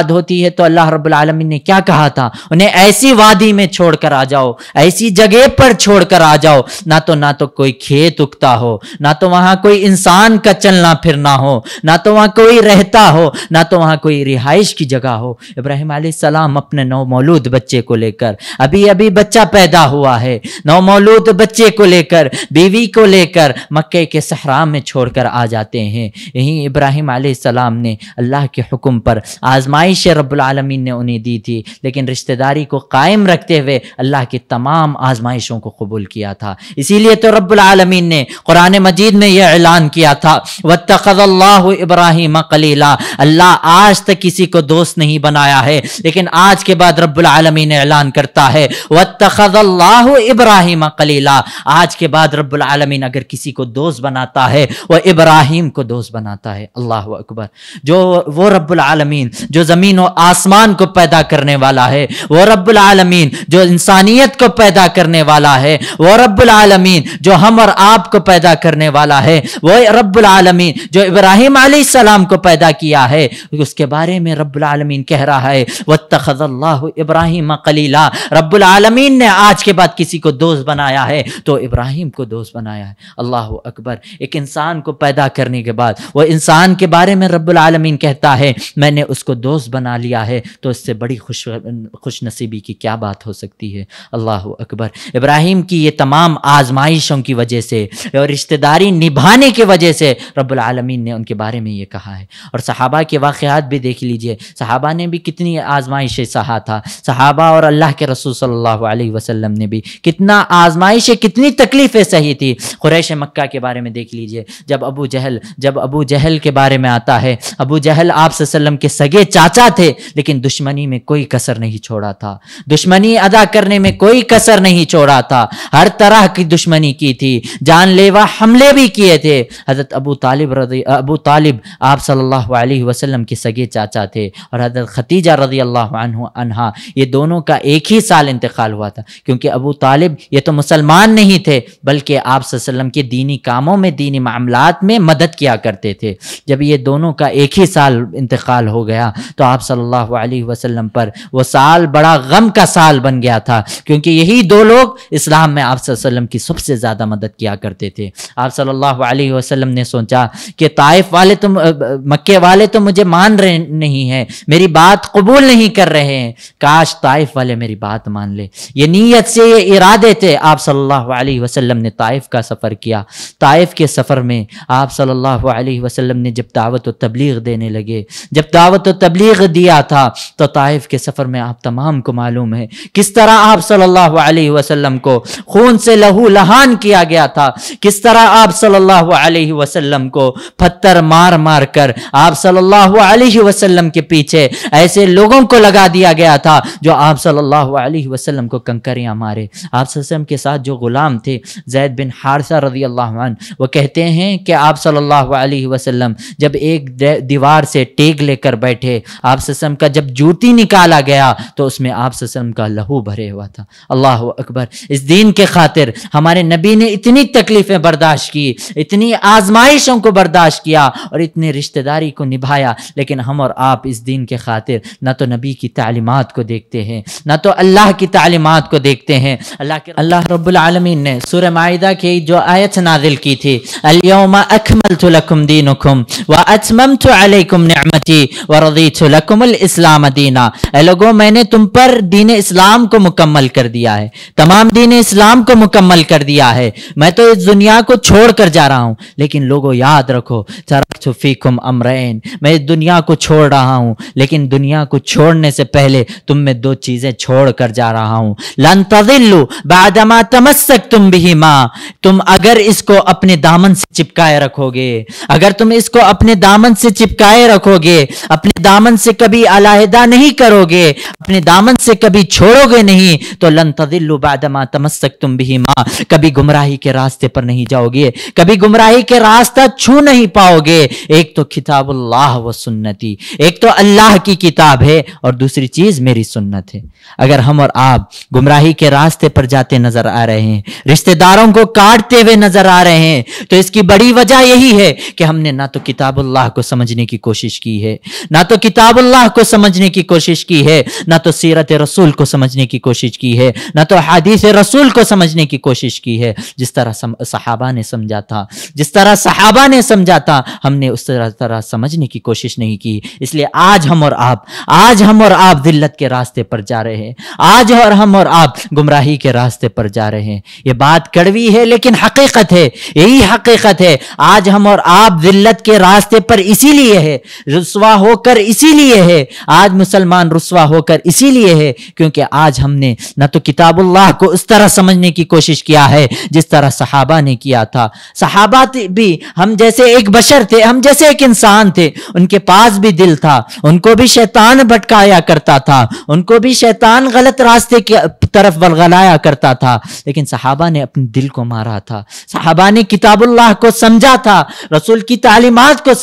B: ہوتی ہے تو اللہ رب العالمین نے کیا کہا تھا؟ انہیں ایسی وادی میں چھوڑ کر آ جاؤ، ایسی جگہ پر چھوڑ کر آ جاؤ نہ تو کوئی کھیت اگتا ہو، نہ تو وہاں کوئی انسان کا چلنا پھرنا ہو، نہ تو وہاں کوئی رہتا ہو، نہ تو وہاں کوئی رہائش کی جگہ ہو۔ ابراہیم علیہ السلام اپنے نومولود بچے کو لے کر، ابھی بچہ پیدا ہوا ہے، نومولود بچے کو لے کر، بیوی کو لے کر مکے کے صحرا میں چھوڑ کر آ جاتے ہیں۔ یہی ابراہیم علیہ السلام نے اللہ کے حکم پر آزمائش رب العالمین نے انہیں دی تھی، لیکن رشتہ داری کو قائم رکھتے ہوئے اللہ کی تمام آزمائشوں کو قبول کیا تھا۔ اسی لیے تو رب العالمین نے قرآن مجید میں یہ اعلان کیا تھا واتخذ اللہ ابراہیم خلیلا، اللہ آج تک کسی کو دوست نہیں بنایا ہے، لیکن آج کے بعد رب العالمین اعلان کرتا ہے واتخذ اللہ ابراہیم خلیلا، آج کے بعد رب العالمین اگر کسی کو دوست بناتا ہے وہ ابراہیم کو دوست بناتا ہے۔ اللہ اکبر، وہ رب العالمین جو زمین و آسمان کو پیدا کرنے والا ہے، وہ رب العالمین جو انسانیت کو پیدا کرنے والا ہے، وہ رب العالمین جو ہم اور آپ کو پیدا کرنے والا ہے، وہ رب العالمین جو ابراہیم علیہ السلام کو پیدا کیا ہے، اس کے بارے میں رب العالمین کہہ رہا ہے واتخذ اللہ ابراہیم خلیلا، رب العالمین نے آج کے بعد کسی کو دوست بنایا ہے تو ابراہیم کو دوست بنایا ہے۔ اللہ اکبر، ایک انسان کو پیدا کرنے کے بعد وہ انسان کے بارے میں رب العالمین کہتا ہے میں نے اس کو دوست بنا لیا ہے، تو اس سے بڑی خوش نصیبی کی کیا بات ہو سکتی ہے۔ اللہ اکبر، ابراہیم کی یہ تمام آزمائشوں کی وجہ سے اور رشتہ داری نبھانے کی وجہ سے رب العالمین نے ان کے بارے میں یہ کہا ہے۔ اور صحابہ کے واقعات بھی دیکھ لیجئے، صحابہ نے بھی کتنی آزمائشیں سہا تھا، صحابہ اور اللہ کے رسول صلی اللہ علیہ وسلم نے بھی کتنا آزمائشیں، کتنی تکلیفیں سہی تھی۔ قریش مکہ کے بارے میں دیکھ لیجئے، جب ابو جہل کے بارے میں آتا ہے، ابو جہل آپ صلی اللہ علیہ وسلم کے سگے چاچا تھے، لیکن دشمنی میں کوئی کسر نہیں چھوڑا تھا، دشمنی ادا کرنے میں کوئی کسر نہیں چھوڑا تھا، ہر طرح کی دشمنی کی تھی، جان لیوا حملے بھی کیے تھے۔ حضرت ابو طالب آپ صلی اللہ علیہ وسلم کے سگے چاچا تھے، اور حضرت خدیجہ رضی اللہ عنہا یہ دونوں کا ایک ہی سال انتقال ہوا تھا، کیونکہ ابو طالب یہ تو مسلمان نہیں تھے بلکہ آپ صلی اللہ علیہ وسلم کے دینی کاموں میں، دینی معاملات میں مدد کیا کرتے تھے۔ جب یہ دونوں کا ایک ہی سال انتقال ہو گیا تو آپ صلی اللہ علیہ وسلم پر وہ سال بڑا غم کا سال بن گیا تھا، کیونکہ یہی دو لوگ اسلام میں آپ صلی اللہ علیہ وسلم کی سب سے زیادہ مدد کیا کرتے تھے۔ آپ صلی صلی اللہ علیہ وسلم نے سوچا کہ طائف والے تو مکے والے تو مجھے مان رہے نہیں ہیں، میری بات قبول نہیں کر رہے ہیں، کاش طائف والے میری بات مان لے۔ یہ نیت سے، یہ ارادے تھے۔ آپ صلی اللہ علیہ وسلم نے طائف کا سفر کیا۔ طائف کے سفر میں آپ صلی اللہ علیہ وسلم نے جب دعوت و تبلیغ دینے لگے، جب دعوت و تبلیغ دیا تھا تو طائف کے سفر میں آپ تمام کو معلوم ہے کس طرح آپ صلی اللہ علیہ وسلم کو خون سے لہو لہان کیا گیا تھا، کس طرح آپ صلی اللہ علیہ وسلم کو پتھر مار مار کر آپ صلی اللہ علیہ وسلم کے پیچھے ایسے لوگوں کو لگا دیا گیا تھا جو آپ صلی اللہ علیہ وسلم کو کنکریاں مارے۔ آپ صلی اللہ علیہ وسلم کے ساتھ جو غلام تھے زید بن حارثہ رضی اللہ عنہ، وہ کہتے ہیں کہ آپ صلی اللہ علیہ وسلم جب ایک دیوار سے ٹیک لے کر بیٹھے، آپ صلی اللہ علیہ وسلم کا جب جوتی نکالا گیا تو اس میں آپ صلی اللہ علیہ وسلم کا لہو بھرے ہوا تھا۔ اللہ اکبر! اس دین کے خاطر ہمارے نبی نے اتنی تکلیفیں برداشت کی، اتنی آزمائشوں کو برداشت کیا اور اتنے رشتہ داری کو نبھایا، لیکن ہم اور آپ اس دین کے خاطر نہ تو نبی کی تعلیمات کو دیکھتے ہیں، نہ تو اللہ کی تعلیمات کو دیکھتے ہیں۔ اللہ رب العالمین نے سورہ مائدہ کی جو آیت نازل کی تھی، اليوم اکملت لکم دینکم واتممت علیکم نعمتی ورضیت لکم الاسلام دینا، اے لوگوں میں نے تم پر دین اسلام کو مکمل کر دیا ہے، تمام دین اسلام کو مکمل کر دیا ہے، میں تو اس دنیا کو چھوڑ کر جا رہا ہوں، لیکن لوگوں یاد رکھو ترکت فیکم امرین، میں اس دنیا کو چھوڑ رہا ہوں، لیکن دنیا کو چھوڑنے سے پہلے تم میں دو چیزیں چھوڑ کر جا رہا ہوں، لن تضلوا بعدما تمسکتم بہما، تم اگر اس کو اپنے دامن سے چپکائے رکھو گے، اگر تم اس کو اپنے دامن سے چپکائے رکھو گے، اپنے دامن سے کبھی علیحدہ نہیں کرو گے، اپنے دامن سے کبھی چھوڑو گے نہیں، تو لن تضلوا بعدما تمسکتم بہما، کبھی گمراہی کے راستے پر نہیں جاؤ گے، کبھی گمراہی کے راستہ چھو نہیں پاؤ گے۔ ایک تو کتاب اللہ و سنتی، ایک تو اللہ کی کتاب ہے اور دوسری چیز میری سنت ہے۔ اگر ہم اور آپ گمراہی کے راستے پر جاتے نظر آ رہے ہیں، رشتہ داروں کو کاٹتے ہوئے نظر آ رہے ہیں، تو اس کی بڑی وجہ یہی ہے کہ ہم نے نہ تو کتاب اللہ کو سمجھنے کی کوشش کی ہے، نہ تو کتاب اللہ کو سمجھنے کی کوشش کی ہے، نہ تو سیرت رسول کو سمجھنے کی کوشش کی ہے، نہ تو حدیث رسول کو سمجھنے کی کوشش کی ہے۔ جس طرح صحابہ نے سمجھا تھا، جس طرح صحابہ نے سمجھا تھا، ہم نے اس طرح سمجھنے کی کوشش نہیں کی۔ اس لیے آج ہم اور آپ ذلت کے راستے پر جا رہے ہیں، آج ہم اور آپ گمراہی کے راستے پر جا رہے ہیں۔ یہ بات کڑوی ہے لیکن حقیقت ہے، یہی حقیقت ہے۔ آج ہم اور آپ ذلت کے راستے پر اسی لیے ہے، رسوا ہو کر اسی لیے ہے، آج مسلمان رسوا ہو کر اسی لیے ہے کیونکہ آج ہم نے نہ تو کتاب اللہ کو اس طرح سمجھنے کی کوشش کیا ہے جس طرح صحابہ نے کیا تھا۔ صحابہ بھی ہم جیسے ایک بشر تھے، ہم جیسے ایک انسان تھے، ان کے پاس بھی دل تھا، ان کو بھی شیطان بھٹکایا کرتا تھا، ان کو بھی شیطان غلط راستے کی طرف ورغلایا کرتا تھا، لیکن صحابہ نے اپنے دل کو مارا تھا، صحابہ نے کتاب اللہ کو سمجھا تھا، رسول کی تعلیمات کو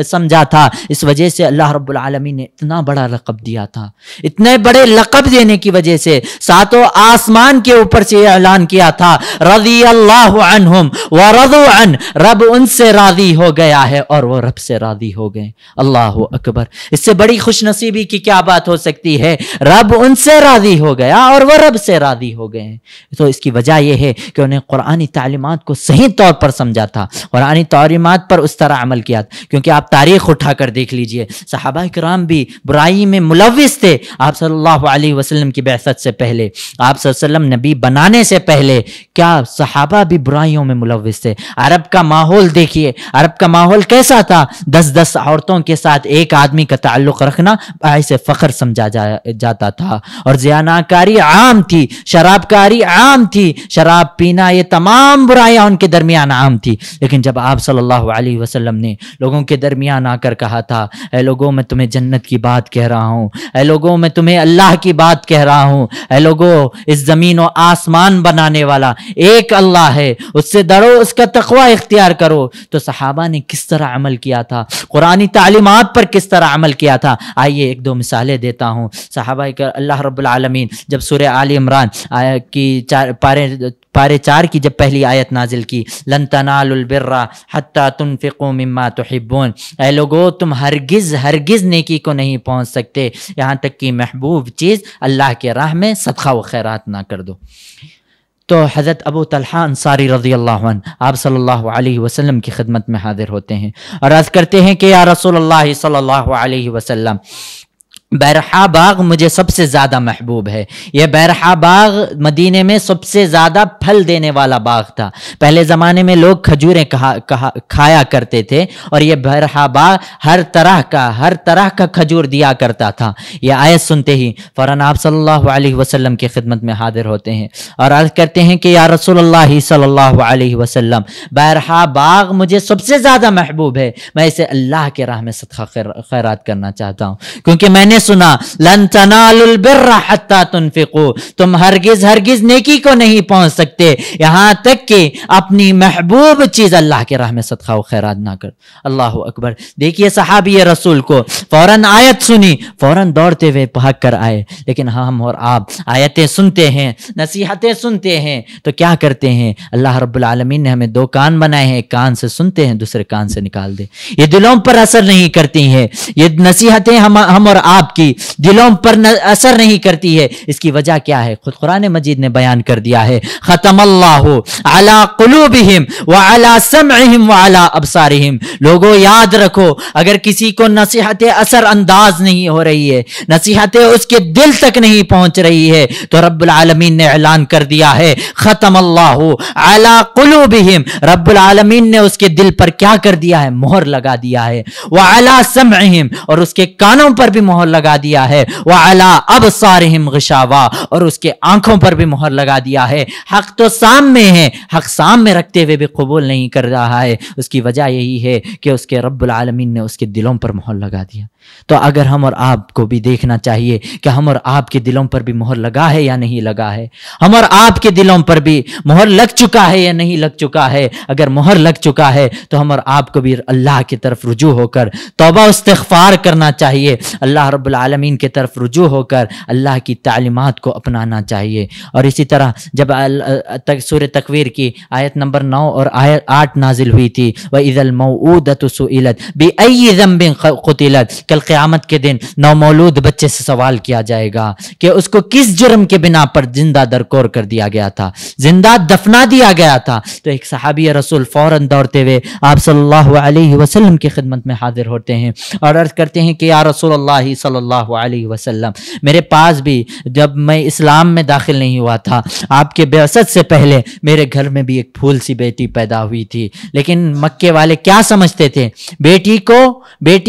B: سمجھا تھا۔ اس وجہ سے اللہ رب العالمین نے اتنا بڑا لقب دیا تھا، اتنے بڑے لقب دینے کی وجہ سے ساتوں آسمان کے اوپر سے اعلان کیا تھا، رضی اللہ عنہم ورضوا عنہ، رب ان سے راضی ہو گیا ہے اور وہ رب سے راضی ہو گئے۔ اللہ اکبر! اس سے بڑی خوش نصیبی کی کیا بات ہو سکتی ہے؟ رب ان سے راضی ہو گیا اور وہ رب سے راضی ہو گئے۔ تو اس کی وجہ یہ ہے کہ انہیں قرآنی تعلیمات کو صحیح طور پر سمجھا تھا، قرآنی تعلیمات پر اس طرح عمل کیا تھا۔ کیونکہ آپ تاریخ اٹھا کر دیکھ لیجئے، صحابہ کرام بھی برائی میں ملوث تھے۔ آپ صلی اللہ علیہ وسلم کی بعثت سے پہلے، آپ صلی اللہ علیہ وسلم نبی بنانے سے پہلے، کیا صحابہ بھی برائیوں میں ملوث تھے؟ عرب کا ماحول دیکھیے، عرب کا ماحول کیسا تھا؟ 10 عورتوں کے ساتھ ایک آدمی کا تعلق رکھنا باعث فخر سمجھا جاتا تھا، اور زیانہکاری عام تھی، شراب کاری عام تھی، شراب پینا، یہ تمام برائیاں ان کے درمیان عام تھی۔ لیکن جب آپ صلی اللہ علیہ وسلم نے لوگوں کے درمیان آ کر کہا تھا، اے لوگوں میں تمہیں جنت کی بات کہہ رہا ہوں، اے لوگوں میں تمہیں اللہ کی بات کہہ رہا ہوں، اے لوگوں اس زمین و آسمان بنانے والا ایک اللہ ہے، اس سے ڈرو، اس کا تقوی اختیار کرو، تو صحابہ نے کس طرح عمل کیا تھا، قرآنی تعلیمات پر کس طرح عمل کیا تھا۔ آئیے ایک دو مثالیں دیتا ہوں۔ صحابہ اللہ رب العالمین جب سورہ آل عمران کی پارے 4 کی جب پہلی آیت نازل کی، لن تنالوا البر حتی تنفقوا مما تحبون، اے لوگو تم ہرگز نیکی کو نہیں پہنچ سکتے یہاں تک کہ محبوب چیز اللہ کے راہ میں صدقہ و خیرات نہ کر دو۔ تو حضرت ابو طلحہ انصاری رضی اللہ عنہ آپ صلی اللہ علیہ وسلم کی خدمت میں حاضر ہوتے ہیں اور عرض کرتے ہیں کہ یا رسول اللہ صلی اللہ علیہ وسلم، بیرحا باغ مجھے سب سے زیادہ محبوب ہے۔ یہ بیرحا باغ مدینے میں سب سے زیادہ پھل دینے والا باغ تھا۔ پہلے زمانے میں لوگ کھجوریں کھایا کرتے تھے اور یہ بیرحا باغ ہر طرح کا کھجور دیا کرتا تھا۔ یہ آیت سنتے ہی فوراً آپ صلی اللہ علیہ وسلم کی خدمت میں حاضر ہوتے ہیں اور عرض کرتے ہیں کہ یا رسول اللہ صلی اللہ علیہ وسلم، بیرحا باغ مجھے سب سے زیادہ محبوب ہے، میں اسے اللہ کے راہ میں صدقہ خیرات کرنا چاہتا ہوں، کیونکہ میں نے سنا لن تنالوا البر حتى تنفقوا، تم ہرگز نیکی کو نہیں پہنچ سکتے یہاں تک کہ اپنی محبوب چیز اللہ کے راہ میں صدقہ و خیرات نہ کر۔ اللہ اکبر! دیکھیے صحابی رسول کو فوراً آیت سنی، فوراً دوڑتے ہوئے بھاگ کر آئے، لیکن ہم اور آپ آیتیں سنتے ہیں، نصیحتیں سنتے ہیں تو کیا کرتے ہیں؟ اللہ رب العالمین نے ہمیں دو کان بنائے ہیں، ایک کان سے سنتے ہیں، دوسرے کان سے نکال دے۔ یہ دلوں پر اثر نہیں کرتی ہیں، یہ نصیحتیں ہم اور آپ کی دلوں پر اثر نہیں کرتی ہے۔ اس کی وجہ کیا ہے؟ خود قرآن مجید نے بیان کر دیا ہے، ختم اللہ علی قلوبہم وعلی سمعہم وعلی ابصارہم۔ لوگوں یاد رکھو، اگر کسی کو نصیحتیں اثر انداز نہیں ہو رہی ہے، نصیحتیں اس کے دل تک نہیں پہنچ رہی ہے، تو رب العالمین نے اعلان کر دیا ہے ختم اللہ علی قلوبہم، رب العالمین نے اس کے دل پر کیا کر دیا ہے؟ مہر لگا دیا ہے، وعلی سمعہم، اور اس کے کانوں پر بھی مہر لگا دیا ہے، وعلی ابصارہم غشاوہ، اور اس کے آنکھوں پر بھی مہر لگا دیا ہے۔ حق تو سامنے ہے، حق سامنے رکھتے ہوئے بھی قبول نہیں کر رہا ہے۔ اس کی وجہ یہی ہے کہ اس کے رب العالمین نے اس کے دلوں پر مہر لگا دیا۔ تو اگر ہم اور آپ کو بھی دیکھنا چاہیے کہ ہم اور آپ کے دلوں پر بھی مہر لگا ہے یا نہیں لگا ہے، ہم اور آپ کے دلوں پر بھی مہر لگ چکا ہے یا نہیں لگ چکا ہے۔ اگر مہر لگ چکا ہے تو ہم اور آپ کو بھی اللہ کی طرف رجوع ہو کر توبہ استغفار کرنا چاہیے، اللہ رب العالمین کی طرف رجوع ہو کر اللہ کی تعلیمات کو اپنانا چاہیے۔ اور اسی طرح جب سورہ تکویر کی آیت نمبر 9 اور آیت 8 نازل ہوئی تھی، وَإِذَا الْمَوْءُودَةُ سُئِلَتْ بِأَيِّ ذَنبٍ قُتِلَتْ، کل قیامت کے دن نومولود بچے سے سوال کیا جائے گا کہ اس کو کس جرم کے بنا پر زندہ درکور کر دیا گیا تھا، زندہ دفنا دیا گیا تھا۔ تو ایک صحابی رسول فوراً دوڑتے ہوئے آپ صلی اللہ علیہ وسلم کی خدمت میں حاضر ہوتے ہیں اور عرض کرتے ہیں کہ یا رسول اللہ صلی اللہ علیہ وسلم، میرے پاس بھی جب میں اسلام میں داخل نہیں ہوا تھا، آپ کے بعثت سے پہلے میرے گھر میں بھی ایک پھول سی بیٹی پیدا ہوئی تھی، لیکن مکے والے کیا سمجھتے تھے؟ بیٹی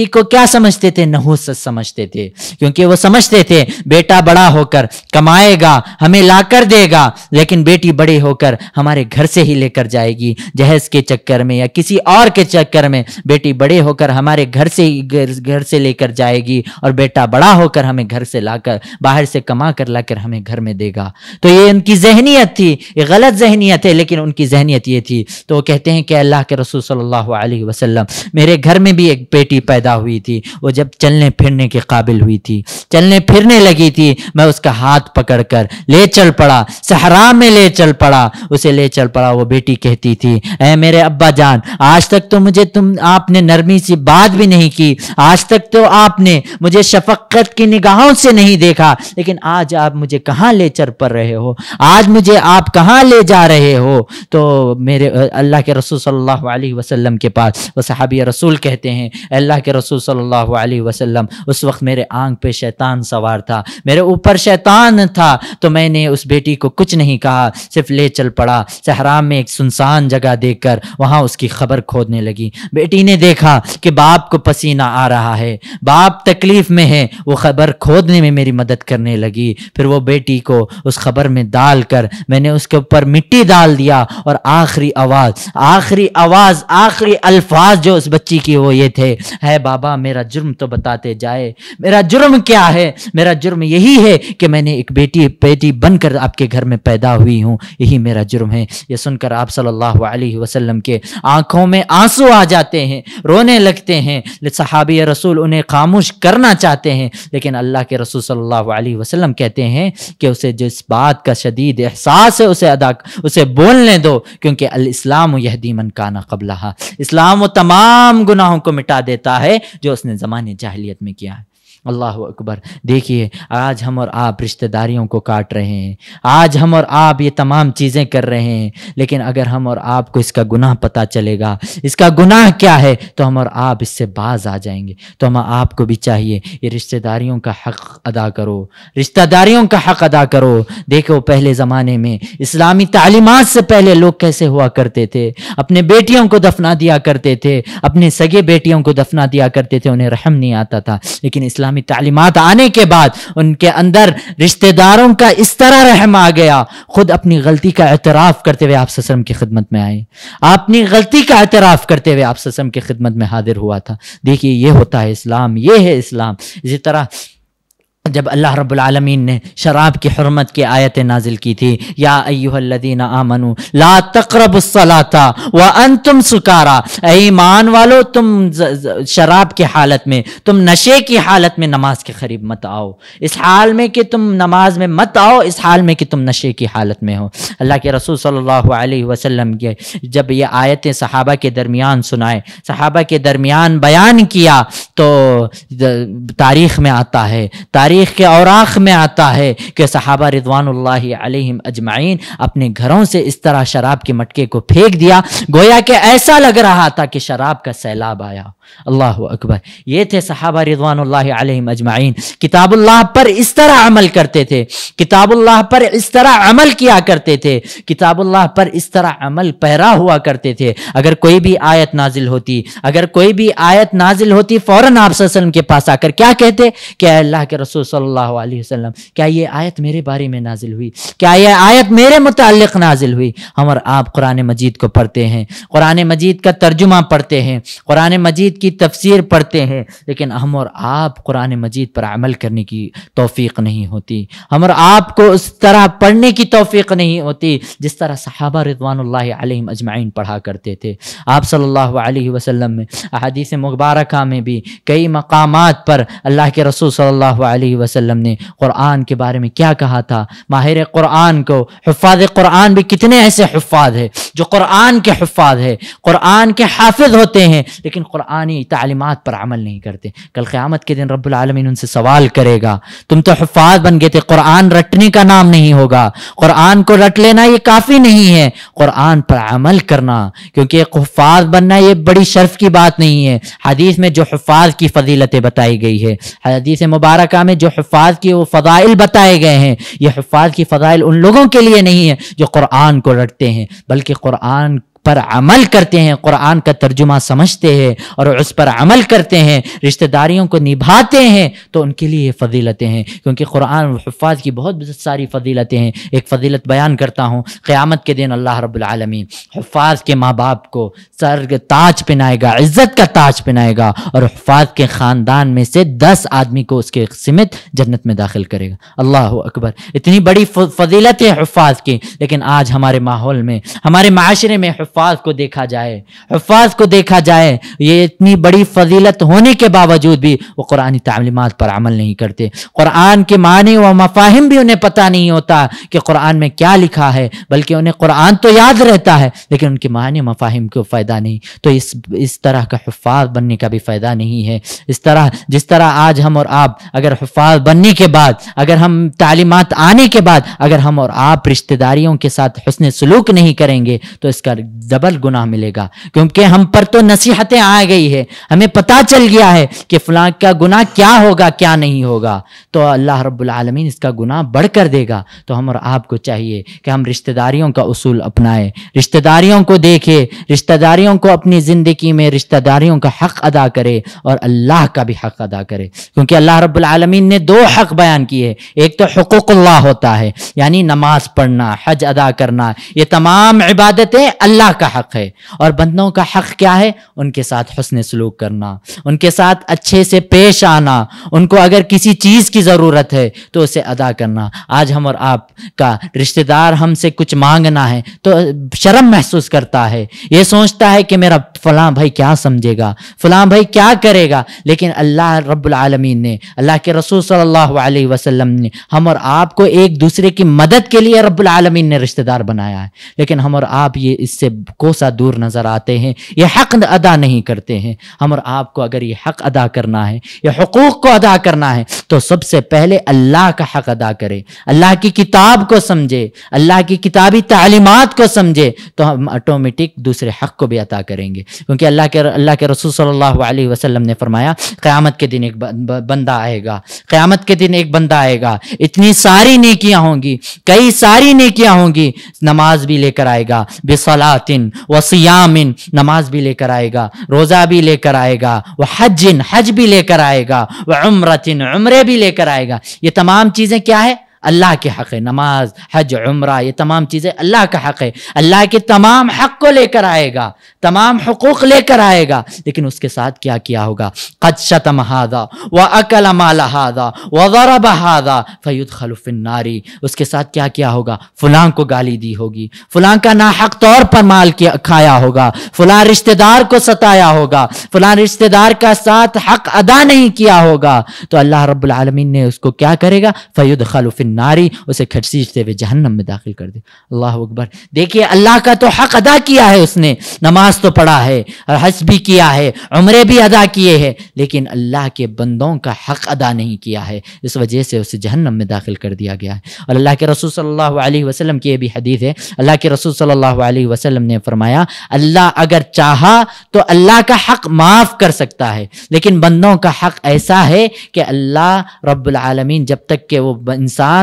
B: کو کیا سمجھتے تھے؟ نحوست سمجھتے تھے، کیونکہ وہ سمجھتے تھے بیٹا بڑا ہو کر کمائے گا، ہمیں لا کر دے گا، لیکن بیٹی بڑی ہو کر ہمارے گھر سے ہی لے کر جائے گی، جہیز کے چکر میں یا کسی اور کے چکر میں بیٹی بڑے ہو کر ہمارے گھر سے لے کر جائے گی، اور بیٹا بڑا ہو کر ہمیں گھر سے لا کر باہر سے کما کر لا کر ہمیں گھر میں دے گا۔ تو یہ ان کی ذہنیت تھی، یہ غلط ذہنیت ہے، لیکن ان کی ذہنیت یہ تھی۔ تو وہ کہتے ہیں کہ اللہ کے رسول صلی اللہ علیہ وسلم، میرے گھر میں بھی ایک بیٹی پیدا ہوئی تھی، وہ جب چلنے پھرنے کے قابل ہوئی تھی، چلنے پھرنے لگی تھی، میں اس کا ہاتھ پکڑ کر لے چل پڑا، صحرا میں لے چل پڑا، اسے لے چل پڑا۔ وہ بیٹی کہتی تھی، اے میرے ابا جان، آج تک تو مجھے آپ نے نرمی سی بات بھی نہیں کی، آج تک تو آپ نے مجھے شفقت کی نگاہوں سے نہیں دیکھا، لیکن آج آپ مجھے کہاں لے چل پڑ رہے ہو، آج مجھے آپ کہاں لے جا رہے ہو؟ تو میرے اللہ کے رسول صلی اللہ علیہ وسلم کے پاس وہ صحابی رسول کہتے ہیں، اللہ کے رسول صلی اللہ علیہ وسلم، اس وقت میرے آنکھ پہ شیطان سوار تھا، میرے اوپر شیطان تھا، تو میں نے اس بیٹی کو کچھ نہیں کہا، صرف لے چل پڑا۔ صحرا میں ایک سنسان جگہ دیکھ کر وہاں اس کی خبر کھودنے لگی۔ بیٹی نے دیکھا کہ باپ کو پسینہ آ رہا ہے، باپ تکلیف میں ہے، وہ خبر کھودنے میں میری مدد کرنے لگی۔ پھر وہ بیٹی کو اس خبر میں ڈال کر میں نے اس کے اوپر مٹی ڈال دیا، اور آخری الفاظ جو اس بچی کی وہ یہ تھے، ہے بابا میرا جرم تو بتاتے جائے، میرا جرم کیا ہے؟ میرا جرم یہی ہے کہ میں نے ایک بیٹی بن کر آپ کے گھر میں پیدا ہوئی ہوں، یہی میرا جرم ہے۔ یہ سن کر آپ صلی اللہ علیہ وسلم کے آنکھوں میں آنسو آ جاتے ہیں، رونے لگتے ہیں۔ صحابی رسول انہیں خاموش کرنا چاہتے ہیں، لیکن اللہ کے رسول صلی اللہ علیہ وسلم کہتے ہیں کہ اسے جس بات کا شدید احساس ہے اسے بولنے دو، کیونکہ الاسلام یہدی من کان قبلہا، اسلام وہ تمام گناہوں کو مٹا دیتا ہے جو اس نے زمانے جاہلیت میں کیا ہے۔ اللہ اکبر. دیکھیے آج ہم اور آپ رشتہ داریوں کو کاٹ رہے ہیں، آج ہم اور آپ یہ تمام چیزیں کر رہے ہیں، لیکن اگر ہم اور آپ کو اس کا گناہ پتہ چلے گا، اس کا گناہ کیا ہے، تو ہم اور آپ اس سے باز آ جائیں گے. تو ہم آپ کو بھی چاہیے یہ رشتہ داریوں کا حق ادا کرو، رشتہ داریوں کا حق ادا کرو. دیکھو پہلے زمانے میں اسلامی تعلیمات سے پہلے لوگ کیسے ہوا کرتے تھے، اپنے بیٹیوں کو دفنا دیا کرتے تھے، اپنے سگے بیٹیوں کو دفنا دیا کرتے تھے، انہیں رحم نہیں آتا تھا. لیکن اسلامی تعلیمات آنے کے بعد ان کے اندر رشتہ داروں کا اس طرح رحم آ گیا، خود اپنی غلطی کا اعتراف کرتے ہوئے آپ صلی اللہ علیہ وسلم کی خدمت میں آئے، اپنی غلطی کا اعتراف کرتے ہوئے آپ صلی اللہ علیہ وسلم کی خدمت میں حاضر ہوا تھا. دیکھیے یہ ہوتا ہے اسلام، یہ ہے اسلام. اسی طرح جب اللہ رب العالمین نے شراب کی حرمت کی آیتیں نازل کی تھی، یا ایھا الذین آمنوا لا تقربوا الصلاۃ وانتم سکارا، اے ایمان والو تم شراب کی حالت میں، تم نشے کی حالت میں نماز کے قریب مت آؤ. اس حال میں کہ تم نماز میں مت آؤ، اس حال میں کہ تم نشے کی حالت میں ہو. اللہ کے رسول صلی اللہ علیہ وسلم کے جب یہ آیتیں صحابہ کے درمیان سنائے، صحابہ کے درمیان بیان کیا، تو تاریخ میں آتا ہے، تاریخ کے اوراق میں آتا ہے کہ صحابہ رضوان اللہ علیہم اجمعین اپنے گھروں سے اس طرح شراب کے مٹکے کو پھینک دیا، گویا کہ ایسا لگ رہا تھا کہ شراب کا سیلاب آیا. اللہ اکبر. یہ تھے صحابہ رضوان اللہ علیہم اجمعین، کتاب اللہ پر اس طرح عمل کرتے تھے، کتاب اللہ پر اس طرح عمل کیا کرتے تھے، کتاب اللہ پر اس طرح عمل پیرا ہوا کرتے تھے. اگر کوئی بھی آیت نازل ہوتی، اگر کوئی بھی آیت نازل ہوتی، فوراً آپ صلی اللہ علیہ وسلم کے پاس آ کر کیا کہتے کہ اے اللہ کے رسول صلی اللہ علیہ وسلم، کیا یہ آیت میرے بارے میں نازل ہوئی، کیا یہ آیت میرے متعلق نازل ہوئی؟ ہم اور آپ قرآن مجید کو پڑھتے ہیں، قرآن مجید کا ترجمہ پڑھتے ہیں، قرآن مجید کی تفسیر پڑھتے ہیں، لیکن ہم اور آپ قرآن مجید پر عمل کرنے کی توفیق نہیں ہوتی. ہم اور آپ کو اس طرح پڑھنے کی توفیق نہیں ہوتی جس طرح صحابہ رضوان اللہ علیہم اجمعین پڑھا کرتے تھے. آپ صلی اللہ علیہ وسلم میں احادیث مبارکہ میں بھی کئی مقامات پر اللہ کے رسول صلی اللہ علیہ وسلم نے قرآن کے بارے میں کیا کہا تھا. ماہر قرآن کو، حفاظ قرآن بھی کتنے ایسے حفاظ ہیں جو قرآن کے حفاظ ہیں، قرآن کے حافظ ہوتے ہیں، لیکن قرآنی تعلیمات پر عمل نہیں کرتے. کل قیامت کے دن رب العالمین ان سے سوال کرے گا، تم تو حفاظ بن گئے تھے، قرآن رٹنے کا نام نہیں ہوگا. قرآن کو رٹ لینا یہ کافی نہیں ہے، قرآن پر عمل کرنا، کیونکہ ایک حفاظ بننا یہ بڑی شرف کی بات نہیں ہے. حدیث میں جو حفاظ کی فضیلتیں بتائی گئی ہے، حدیث مبارکہ میں جو حفاظ کی وہ فضائل بتائے گئے ہیں، یہ حفاظ کی فضائل ان لوگوں کے لیے نہیں ہے جو قرآن کو رٹتے ہیں، بلکہ قرآن پر عمل کرتے ہیں، قرآن کا ترجمہ سمجھتے ہیں اور اس پر عمل کرتے ہیں، رشتہ داریوں کو نبھاتے ہیں، تو ان کے لیے یہ فضیلتیں ہیں. کیونکہ قرآن و حفاظ کی بہت ساری فضیلتیں ہیں. ایک فضیلت بیان کرتا ہوں، قیامت کے دن اللہ رب العالمین حفاظ کے ماں باپ کو سر کا تاج پہنائے گا، عزت کا تاج پہنائے گا، اور حفاظ کے خاندان میں سے 10 آدمی کو اس کے سمت جنت میں داخل کرے گا. اللہ اکبر. اتنی بڑی فضیلت ہے حفاظ کی، لیکن آج ہمارے ماحول میں، ہمارے معاشرے میں حفاظ کو دیکھا جائے، حفاظ کو دیکھا جائے، یہ اتنی بڑی فضیلت ہونے کے باوجود بھی وہ قرآنی تعلیمات پر عمل نہیں کرتے. قرآن کے معنی و مفاہیم بھی انہیں پتہ نہیں ہوتا کہ قرآن میں کیا لکھا ہے، بلکہ انہیں قرآن تو یاد رہتا ہے لیکن ان کے معنی و مفاہیم کو فائدہ نہیں. تو اس طرح کا حفاظ بننے کا بھی فائدہ نہیں ہے. جس طرح آج ہم اور آپ اگر حفاظ بننے کے بعد، اگر ہم تعلیمات آنے کے بعد اگر ہم اور آپ رشتہ داریوں کے ساتھ حسن سلوک نہیں کریں گے تو اس کا ڈبل گناہ ملے گا. کیونکہ ہم پر تو نصیحتیں آ گئی ہے، ہمیں پتہ چل گیا ہے کہ فلاں کا گناہ کیا ہوگا کیا نہیں ہوگا، تو اللہ رب العالمین اس کا گناہ بڑھ کر دے گا. تو ہم اور آپ کو چاہیے کہ ہم رشتہ داریوں کا اصول اپنائیں، رشتہ داریوں کو دیکھیں، رشتہ داریوں کو اپنی زندگی میں رشتہ داریوں کا حق ادا کرے اور اللہ کا بھی حق ادا کرے. کیونکہ اللہ رب العالمین نے 2 حق بیان کیے. ایک تو حقوق اللہ ہوتا ہے، یعنی نماز پڑھنا، حج ادا کرنا، یہ تمام عبادتیں اللہ کا حق ہے. اور بندوں کا حق کیا ہے؟ ان کے ساتھ حسن سلوک کرنا، ان کے ساتھ اچھے سے پیش آنا، ان کو اگر کسی چیز کی ضرورت ہے تو اسے ادا کرنا. آج ہم اور آپ کا رشتہ دار ہم سے کچھ مانگنا ہے تو شرم محسوس کرتا ہے، یہ سوچتا ہے کہ میرا فلاں بھائی کیا سمجھے گا، فلاں بھائی کیا کرے گا. لیکن اللہ رب العالمین نے، اللہ کے رسول صلی اللہ علیہ وسلم نے ہم اور آپ کو ایک دوسرے کی مدد کے لیے رب العالمین نے رشتہ دار بنایا ہے. لیکن ہم اور آپ یہ اس سے کوسا دور نظر آتے ہیں، یہ حق ادا نہیں کرتے ہیں۔ ہم اور آپ کو اگر یہ حق ادا کرنا ہے، یہ حقوق کو ادا کرنا ہے، تو سب سے پہلے اللہ کا حق ادا کرے، اللہ کی کتاب کو سمجھے، اللہ کی کتابی تعلیمات کو سمجھے، تو ہم آٹومیٹک دوسرے حق کو بھی عطا کریں گے۔ کیونکہ اللہ کے رسول صلی اللہ علیہ وسلم نے فرمایا قیامت کے دن ایک بندہ آئے گا، قیامت کے دن ایک بندہ آئے گا، اتنی ساری نیکیاں ہوں گی، کئی ساری نیکیاں ہوں گی، نماز بھی لے کر آئے گا، بصلاۃ وصیام، نماز بھی لے کر آئے گا، روزہ بھی لے کر آئے گا، وحج، حج بھی لے کر آئے گا، وعمرۃ، عمرے بھی لے کر آئے گا۔ یہ تمام چیزیں کیا ہے؟ اللہ کے حق ہے۔ نماز، حج، عمرہ، یہ تمام چیزیں اللہ کا حق ہے۔ اللہ کے تمام حق کو لے کر آئے گا، تمام حقوق لے کر آئے گا، لیکن اس کے ساتھ کیا کیا ہوگا؟ قد شتم ھذا واکل مال ھذا وضرب ھذا فیدخل فی النار، اس کے ساتھ کیا کیا ہوگا؟ فلاں کو گالی دی ہوگی، فلاں کا ناحق طور پر مال کھایا ہوگا، فلاں رشتہ دار کو ستایا ہوگا، فلاں رشتہ دار کا ساتھ حق ادا نہیں کیا ہوگا، تو اللہ رب العالمین نے اس کو کیا کرے گا؟ فیدخل فی ناری، اسے کھٹسیٹتے ہوئے جہنم میں داخل کر دے۔ اللہ اکبر۔ دیکھیے اللہ کا تو حق ادا کیا ہے، اس نے نماز تو پڑھا ہے، حج بھی کیا ہے، عمرے بھی ادا کیے ہیں، لیکن اللہ کے بندوں کا حق ادا نہیں کیا ہے، اس وجہ سے اسے جہنم میں داخل کر دیا گیا ہے۔ اور اللہ کے رسول صلی اللہ علیہ وسلم کی یہ بھی حدیث ہے، اللہ کے رسول صلی اللہ علیہ وسلم نے فرمایا اللہ اگر چاہا تو اللہ کا حق معاف کر سکتا ہے، لیکن بندوں کا حق ایسا ہے کہ اللہ رب العالمین جب تک کہ وہ انسان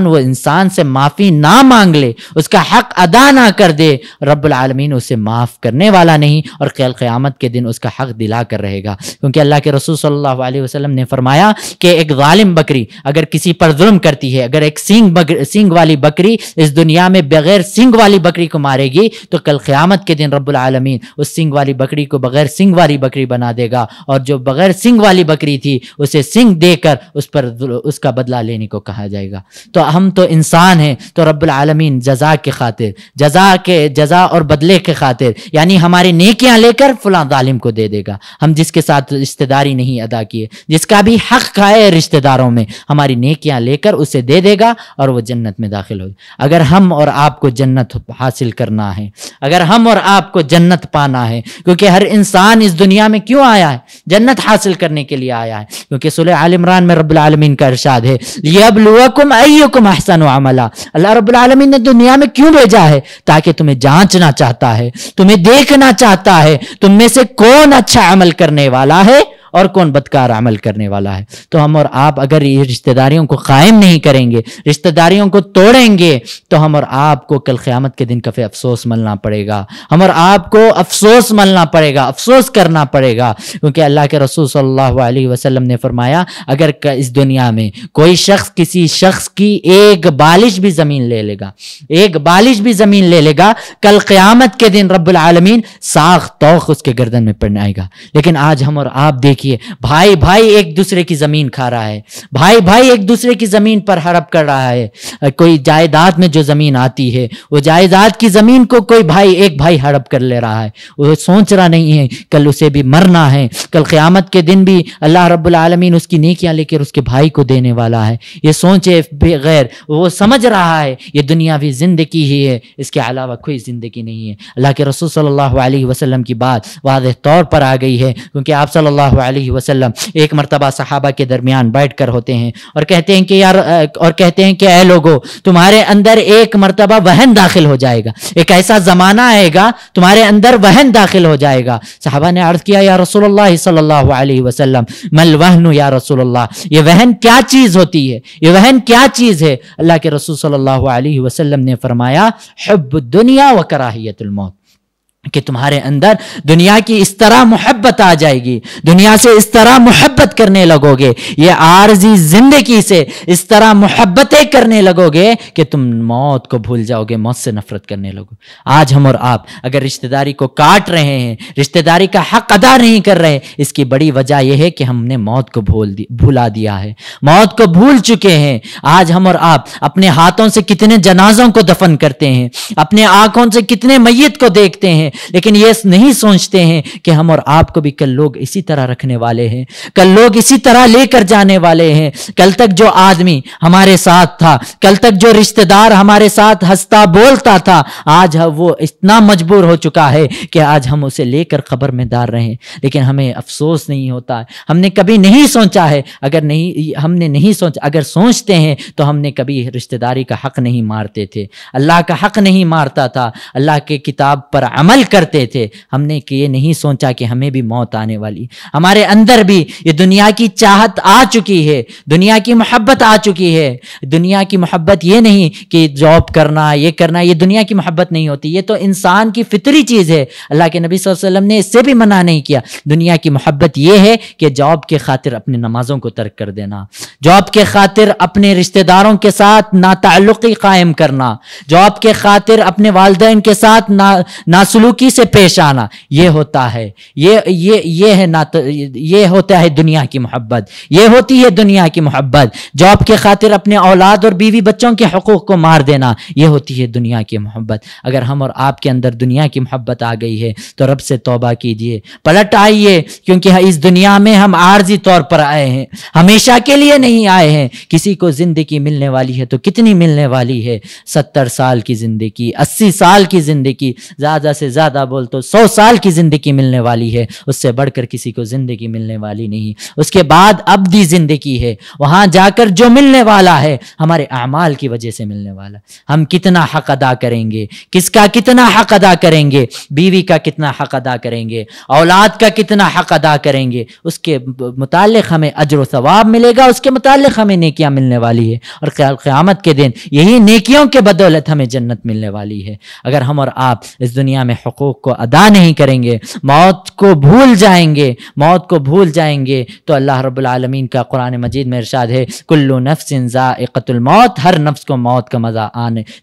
B: سے معافی نہ مانگ لے، اس کا حق ادا نہ کر دے، رب العالمین اسے معاف کرنے والا نہیں، اور قیامت کے دن اس کا حق دلا کر رہے گا۔ کیونکہ اللہ کے رسول صلی اللہ علیہ وسلم نے فرمایا کہ ایک ظالم بکری اگر کسی پر ظلم کرتی ہے، اگر ایک سینگ والی بکری اس دنیا میں بغیر سینگ والی بکری کو مارے گی، تو کل قیامت کے دن رب العالمین اس سینگ والی بکری کو بغیر سینگ والی بکری بنا دے گا، اور جو بغیر سینگ والی بکری تھی اسے سینگ دے کر اس کا بدلہ لینے کو کہا جائے گا۔ تو ہم تو انسان ہیں، تو رب العالمین جزا کے خاطر، جزا اور بدلے کے خاطر، یعنی ہماری نیکیاں لے کر فلاں ظالم کو دے دے گا۔ ہم جس کے ساتھ رشتہ داری نہیں ادا کیے، جس کا بھی حق کھائے رشتہ داروں میں، ہماری نیکیاں لے کر اسے دے دے گا، اور وہ جنت میں داخل ہوگا۔ اگر ہم اور آپ کو جنت حاصل کرنا ہے، اگر ہم اور آپ کو جنت پانا ہے، کیونکہ ہر انسان اس دنیا میں کیوں آیا ہے؟ جنت حاصل کرنے کے لیے آیا ہے۔ کیونکہ سورہ آل عمران میں رب العالمین کا ارشاد ہے لِيَبْلُوَكُمْ أَيُّكُمْ أَحْسَنُ عَمَلًا، اللہ رب العالمین نے دنیا میں کیوں بھیجا ہے؟ تاکہ تمہیں جانچنا چاہتا ہے، تمہیں دیکھنا چاہتا ہے تم میں سے کون اچھا عمل کرنے والا ہے اور کون بدکار عمل کرنے والا ہے۔ تو ہم اور آپ اگر یہ رشتہ داریوں کو قائم نہیں کریں گے، رشتہ داریوں کو توڑیں گے، تو ہم اور آپ کو کل قیامت کے دن کفے افسوس ملنا پڑے گا، ہم اور آپ کو افسوس ملنا پڑے گا، افسوس کرنا پڑے گا۔ کیونکہ اللہ کے رسول صلی اللہ علیہ وسلم نے فرمایا اگر اس دنیا میں کوئی شخص کسی شخص کی ایک بالش بھی زمین لے لے گا، ایک بالش بھی زمین لے لے گا، کل قیامت کے دن رب العالمین ساخ توخ اس کے گردن میں پڑنائے گا۔ لیکن آج ہم اور آپ دیکھیے بھائی ایک دوسرے کی زمین کھا رہا ہے، بھائی ایک دوسرے کی زمین پر ہڑپ کر رہا ہے۔ کوئی جائیداد میں جو زمین آتی ہے، وہ جائیداد کی زمین کو کوئی ایک بھائی ہڑپ کر لے رہا ہے، وہ سوچ رہا نہیں ہے کل اسے بھی مرنا ہے، کل قیامت کے دن بھی اللہ رب العالمین اس کی نیکیاں لے کر اس کے بھائی کو دینے والا ہے۔ یہ سوچے بغیر وہ سمجھ رہا ہے یہ دنیاوی زندگی ہی ہے، اس کے علاوہ کوئی زندگی نہیں ہے۔ اللہ کے رسول صلی اللہ علیہ وسلم کی بات واضح طور پر آ گئی ہے، کیونکہ آپ صلی اللہ علیہ وسلم ایک مرتبہ صحابہ کے درمیان بیٹھ کر ہوتے ہیں اور کہتے ہیں کہ اے لوگو، تمہارے اندر ایک مرتبہ وہن داخل ہو جائے گا، ایک ایسا زمانہ آئے گا تمہارے اندر وہن داخل ہو جائے گا۔ صحابہ نے عرض کیا یا رسول اللہ صلی اللہ علیہ وسلم مل وہن یا رسول اللہ، یہ وہن کیا چیز ہوتی ہے، یہ وہن کیا چیز ہے؟ اللہ کے رسول صلی اللہ علیہ وسلم نے فرمایا حب الدنیا و کراہیت الموت، کہ تمہارے اندر دنیا کی اس طرح محبت آ جائے گی، دنیا سے اس طرح محبت کرنے لگو گے، یہ عارضی زندگی سے اس طرح محبتیں کرنے لگو گے کہ تم موت کو بھول جاؤ گے، موت سے نفرت کرنے لگو۔ آج ہم اور آپ اگر رشتہ داری کو کاٹ رہے ہیں، رشتہ داری کا حق ادا نہیں کر رہے، اس کی بڑی وجہ یہ ہے کہ ہم نے موت کو بھولا دیا ہے، موت کو بھول چکے ہیں۔ آج ہم اور آپ اپنے ہاتھوں سے کتنے جنازوں کو دفن کرتے ہیں، اپنے آنکھوں سے کتنے میت کو دیکھتے ہیں، ہیں لیکن یہ نہیں سوچتے ہیں کہ ہم اور آپ کو بھی کل لوگ اسی طرح رکھنے والے ہیں، کل لوگ اسی طرح لے کر جانے والے ہیں۔ کل تک جو آدمی ہمارے ساتھ تھا، کل تک جو رشتہ دار ہمارے ساتھ ہنستا بولتا تھا، آج وہ اتنا مجبور ہو چکا ہے کہ آج ہم اسے لے کر قبر میں ڈال رہے ہیں، لیکن ہمیں افسوس نہیں ہوتا ہے۔ ہم نے کبھی نہیں سوچا ہے، اگر سوچتے ہیں تو ہم نے کبھی رشتہ داری کا حق نہیں مارتے تھے، اللہ کا حق نہیں مارتا تھا، اللہ کے کتاب پر عمل کرتے تھے۔ ہم نے یہ نہیں سوچا کہ ہمیں بھی موت آنے والی، ہمارے اندر بھی یہ دنیا کی چاہت آ چکی ہے، دنیا کی محبت آ چکی ہے۔ دنیا کی محبت یہ نہیں کہ جاب کرنا، یہ کرنا، یہ دنیا کی محبت نہیں ہوتی، یہ تو انسان کی فطری چیز ہے۔ اللہ کے نبی صلی اللہ علیہ وسلم نے اس سے بھی منع نہیں کیا۔ دنیا کی محبت یہ ہے کہ جاب کے خاطر اپنے نمازوں کو ترک کر دینا، جاب کے خاطر اپنے رشتہ داروں کے ساتھ ناتعلقی قائم کرنا، جاب کے خاطر اپنے والدین کے ساتھ ناسلوکی سے پیش آنا، یہ ہوتا ہے، یہ ہوتا ہے دنیا کی محبت، یہ ہوتی ہے دنیا کی محبت۔ جاب کے خاطر اپنے اولاد اور بیوی بچوں کے حقوق کو مار دینا، یہ ہوتی ہے دنیا کی محبت۔ اگر ہم اور آپ کے اندر دنیا کی محبت آ گئی ہے تو رب سے توبہ کیجئے، پلٹ آئیے، کیونکہ اس دنیا میں ہم عارضی طور پر آئے ہیں، ہمیشہ کے لیے نہیں آئے ہیں۔ کسی کو زندگی ملنے والی ہے تو کتنی ملنے والی ہے؟ 70 سال کی زندگی، 80 سال کی زندگی، زیادہ سے زیادہ بول تو 100 سال کی زندگی ملنے والی ہے، اس سے بڑھ کر کسی کو زندگی ملنے والی نہیں۔ اس کے بعد ابدی زندگی ہے، وہاں جا کر جو ملنے والا ہے ہمارے اعمال کی وجہ سے ملنے والا۔ ہم کتنا حق ادا کریں گے، کس کا کتنا حق ادا کریں گے، بیوی کا کتنا حق ادا کریں گے، اولاد کا کتنا حق ادا کریں گے، اس کے متعلق ہمیں اجر و ثواب ملے گا، اس کے متعلق ہمیں نیکیاں ملنے والی ہے، اور قیامت کے دن یہی نیکیوں کے بدولت ہمیں جنت ملنے والی ہے۔ اگر ہم اور آپ اس دنیا میں حقوق کو ادا نہیں کریں گے، موت کو بھول جائیں گے، تو اللہ رب العالمین کا قرآن مجید میں ارشاد ہے، کل نفس ذائقۃ الموت، ہر نفس کو موت کا مزہ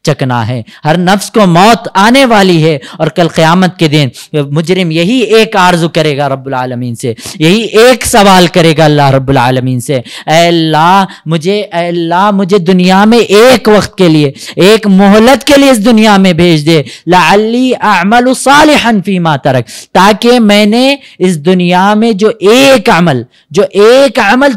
B: چکنا ہے، ہر نفس کو موت آنے والی ہے۔ اور کل قیامت کے دن مجرم یہی ایک آرزو کرے گا رب العالمین سے، یہی ایک سوال کرے گا اللہ رب العالمین سے، اے اللہ مجھے دنیا میں ایک وقت کے لیے، ایک مہلت کے لیے اس دنیا میں بھیج دے، لعلی اعمل صالحا فیما ترک، تاکہ میں نے اس دنیا میں جو ایک عمل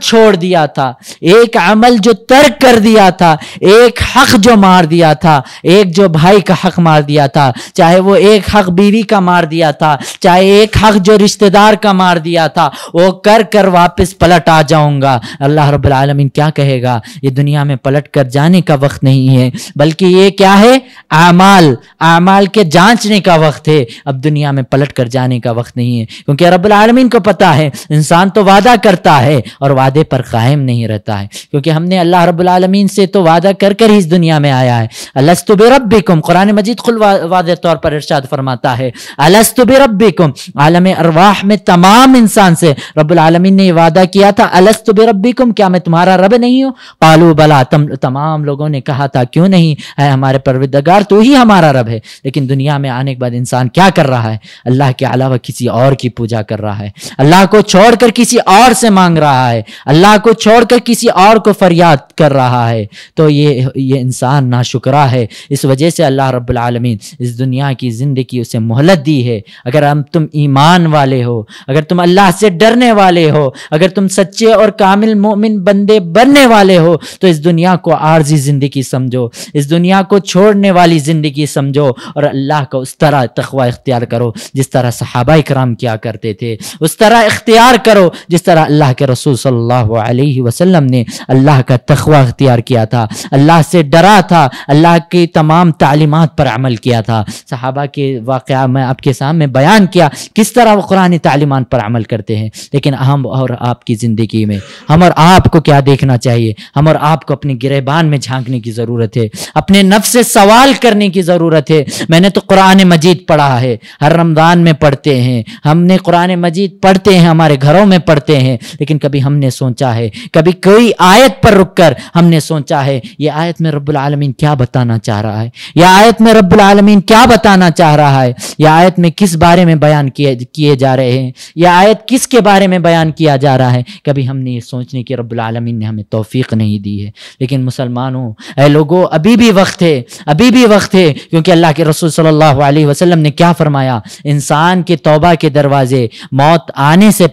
B: چھوڑ دیا تھا، ایک عمل جو ترک کر دیا تھا، ایک حق جو مار دیا تھا، ایک جو بھائی کا حق مار دیا تھا، چاہے وہ ایک حق بیوی کا مار دیا تھا، چاہے ایک حق جو رشتہ دار کا مار دیا تھا، وہ کر واپس پلٹ آ جاؤں گا۔ اللہ رب العالمین کیا کہے گا؟ یہ دنیا میں پلٹ کر جانے کا وقت نہیں ہے، بلکہ یہ کیا ہے؟ اعمال کے جانچنے کا وقت ہے، اب دنیا میں پلٹ کر جانے کا وقت نہیں ہے، کیونکہ رب العالمین کو پتا ہے انسان تو وعدہ کرتا ہے اور وعدے پر قائم نہیں رہتا ہے، کیونکہ ہم نے اللہ رب العالمین سے تو وعدہ کر ہی اس دنیا میں آیا ہے۔ الست بربکم، قرآن مجید خود واضح طور پر ارشاد فرماتا ہے، الست بربکم، عالم ارواح میں تمام انسان سے رب العالمین نے یہ وعدہ کیا تھا، الست بربکم، کیا میں تمہارا رب نہیں ہوں؟ قالوا بلا، تمام لوگوں نے کہا تھا کیوں نہیں، اے ہمارے پروردگار تو ہی ہمارا رب ہے۔ لیکن دنیا میں آنے کے بعد انسان کیا کر رہا ہے؟ اللہ کے علاوہ کسی اور کی پوجا کر رہا ہے، اللہ کو چھوڑ کر کسی اور سے مانگ رہا ہے، اللہ کو چھوڑ کر کسی اور کو فریاد کر رہا ہے، تو یہ انسان ناشکرا ہے۔ اس وجہ سے اللہ رب العالمین اس دنیا کی زندگی اسے مہلت دی ہے۔ اگر تم ایمان والے ہو، اگر تم اللہ سے ڈرنے والے ہو، اگر تم سچے اور کامل مومن بندے بننے والے ہو، تو اس دنیا کو عارضی زندگی سمجھو، اس دنیا کو چھوڑنے والی زندگی سمجھو، اور اللہ کا اس طرح تقوی اختیار کرو جس طرح صحابہ کرام کیا کرتے تھے، اس طرح اختیار کرو جس طرح اللہ کے رسول صلی اللہ علیہ وسلم نے اللہ کا تقوی اختیار کیا تھا، اللہ سے ڈرا تھا، اللہ کی تمام تعلیمات پر عمل کیا تھا۔ صحابہ کے واقعہ میں آپ کے سامنے بیان کیا کس طرح وہ قرآن تعلیمات پر عمل کرتے ہیں، لیکن ہم اور آپ کی زندگی میں ہم اور آپ کو کیا دیکھنا چاہیے؟ ہم اور آپ کو اپنے گریبان میں جھانکنے کی ضرورت ہے، اپنے نفس سے سوال کرنے کی ضرورت ہے۔ میں نے تو قرآن مجید پڑھا ہے، ہر رمضان میں پڑھتے ہیں، ہم نے قرآن مجید پڑھتے ہیں، ہمارے گھروں میں پڑھتے ہیں، لیکن کبھی ہم نے سوچا ہے، کبھی کوئی آیت پر رک کر ہم نے سوچا ہے یہ آیت میں رب العالمین کیا بتانا چاہ رہا ہے، یہ آیت میں رب العالمین کیا بتانا چاہ رہا ہے، یہ آیت میں کس بارے میں بیان کیے جا رہے ہیں، یہ آیت کس کے بارے میں بیان کیا جا رہا ہے؟ کبھی ہم نے یہ سوچنے کی رب العالمین نے ہمیں توفیق نہیں دی ہے۔ لیکن مسلمانوں، اے لوگوں، ابھی بھی وقت ہے، ابھی بھی وقت ہے، کیونکہ اللہ کے رسول صلی اللہ علیہ وسلم وسلم نے کیا فرمایا، انسان کے توبہ کے دروازے موت آنے سے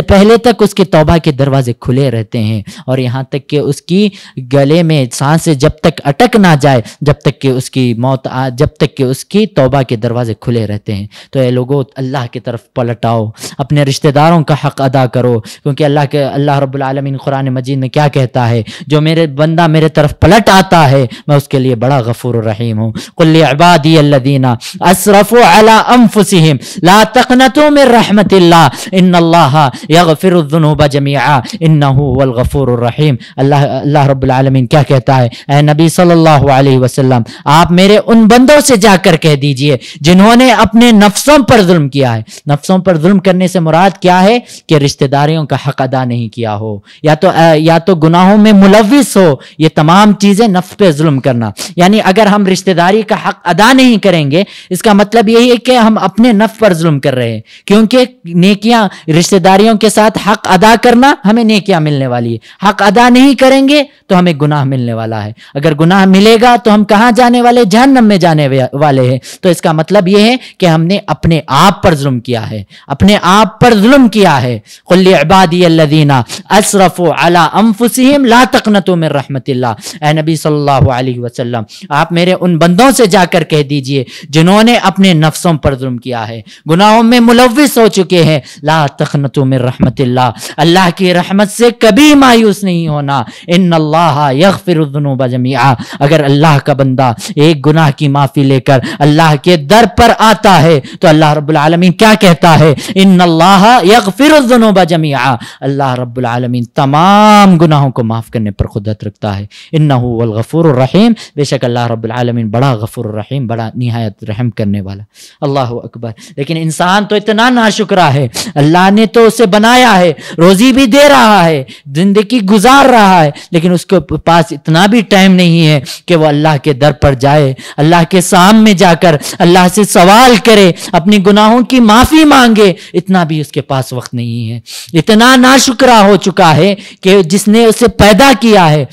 B: پہلے تک اس کے توبہ کے دروازے کھلے رہتے ہیں، اور یہاں تک کہ اس کی گلے میں سانسیں جب تک اٹک نہ جائے، جب تک کہ اس کی توبہ کے دروازے کھلے رہتے ہیں۔ تو اے لوگوں، اللہ کی طرف پلٹ آؤ، اپنے رشتہ داروں کا حق ادا کرو، کیونکہ اللہ رب العالمین قرآن مجید میں کیا کہتا ہے، جو میرے بندہ میرے طرف پلٹ آتا ہے میں اس کے لیے بڑا غفور الرحیم ہوں۔ قل لعبادی الذین اسرفوا علی انفسہم لا تقنطوا من رحمت اللہ ان اللہ یغفر الذنوب جميعا انہ هو الغفور الرحیم۔ اللہ رب العالمین کیا کہتا ہے، اے نبی صلی اللہ علیہ وسلم، آپ میرے ان بندوں سے جا کر کہہ دیجئے جنہوں نے اپنے نفسوں پر ظلم کیا ہے۔ نفسوں پر ظلم کرنے سے مراد کیا ہے کہ رشتہ داریوں کا حق ادا نہیں کیا ہو، یا تو گناہوں میں ملوث ہو، یہ تمام چیزیں نفس پہ ظلم کرنا۔ یعنی اگر ہم رشتہ داری کا حق ادا نہیں کریں گے، اس کا مطلب یہی ہے کہ ہم اپنے نفس پر ظلم کر رہے ہیں، کیونکہ نیکیاں، رشتہ داریوں کے ساتھ حق ادا کرنا ہمیں نیکیاں ملنے والی ہے، حق ادا نہیں کریں گے تو ہمیں گناہ ملنے والا ہے۔ اگر گناہ ملے گا تو ہم کہاں جانے والے؟ جہنم میں جانے والے ہیں۔ تو اس کا مطلب یہ ہے کہ ہم نے اپنے آپ پر ظلم کیا ہے، اپنے آپ پر ظلم کیا ہے۔ قل لعبادی الذین اسرفوا علی انفسہم لا تقنطوا من رحمت اللہ۔ اے نبی صلی اللہ علیہ وسلم، آپ میرے ان بندوں سے جا کر کہہ دیجئے جنہوں نے اپنے نفسوں پر ظلم کیا ہے، گناہوں میں ملوث ہو چکے ہیں، لا تقنطوا من رحمت اللہ، اللہ کی رحمت سے کبھی مایوس نہیں ہونا۔ ان اللہ یغفر الذنوب جميعا، اگر اللہ کا بندہ ایک گناہ کی معافی لے کر اللہ کے در پر آتا ہے تو اللہ رب العالمین کیا کہتا ہے، ان اللہ یغفر الذنوب جميعا، اللہ رب العالمین تمام گناہوں کو معاف کرنے پر قدرت رکھتا ہے۔ انہ هو الغفور الرحیم، بے شک اللہ رب العالمین بڑا غفور الرحیم، بڑا نہایت رحم کرنے والا۔ اللہ اکبر۔ لیکن انسان تو اتنا ناشکرا ہے، اللہ نے تو اسے بنایا ہے، روزی بھی دے رہا ہے، زندگی گزار رہا ہے، لیکن اس کے پاس اتنا بھی ٹائم نہیں ہے کہ وہ اللہ کے در پر جائے، اللہ کے سامنے جا کر اللہ سے سوال کرے، اپنی گناہوں کی معافی مانگے، اتنا بھی اس کے پاس وقت نہیں ہے۔ اتنا ناشکرا ہو چکا ہے کہ جس نے اسے پیدا کیا ہے،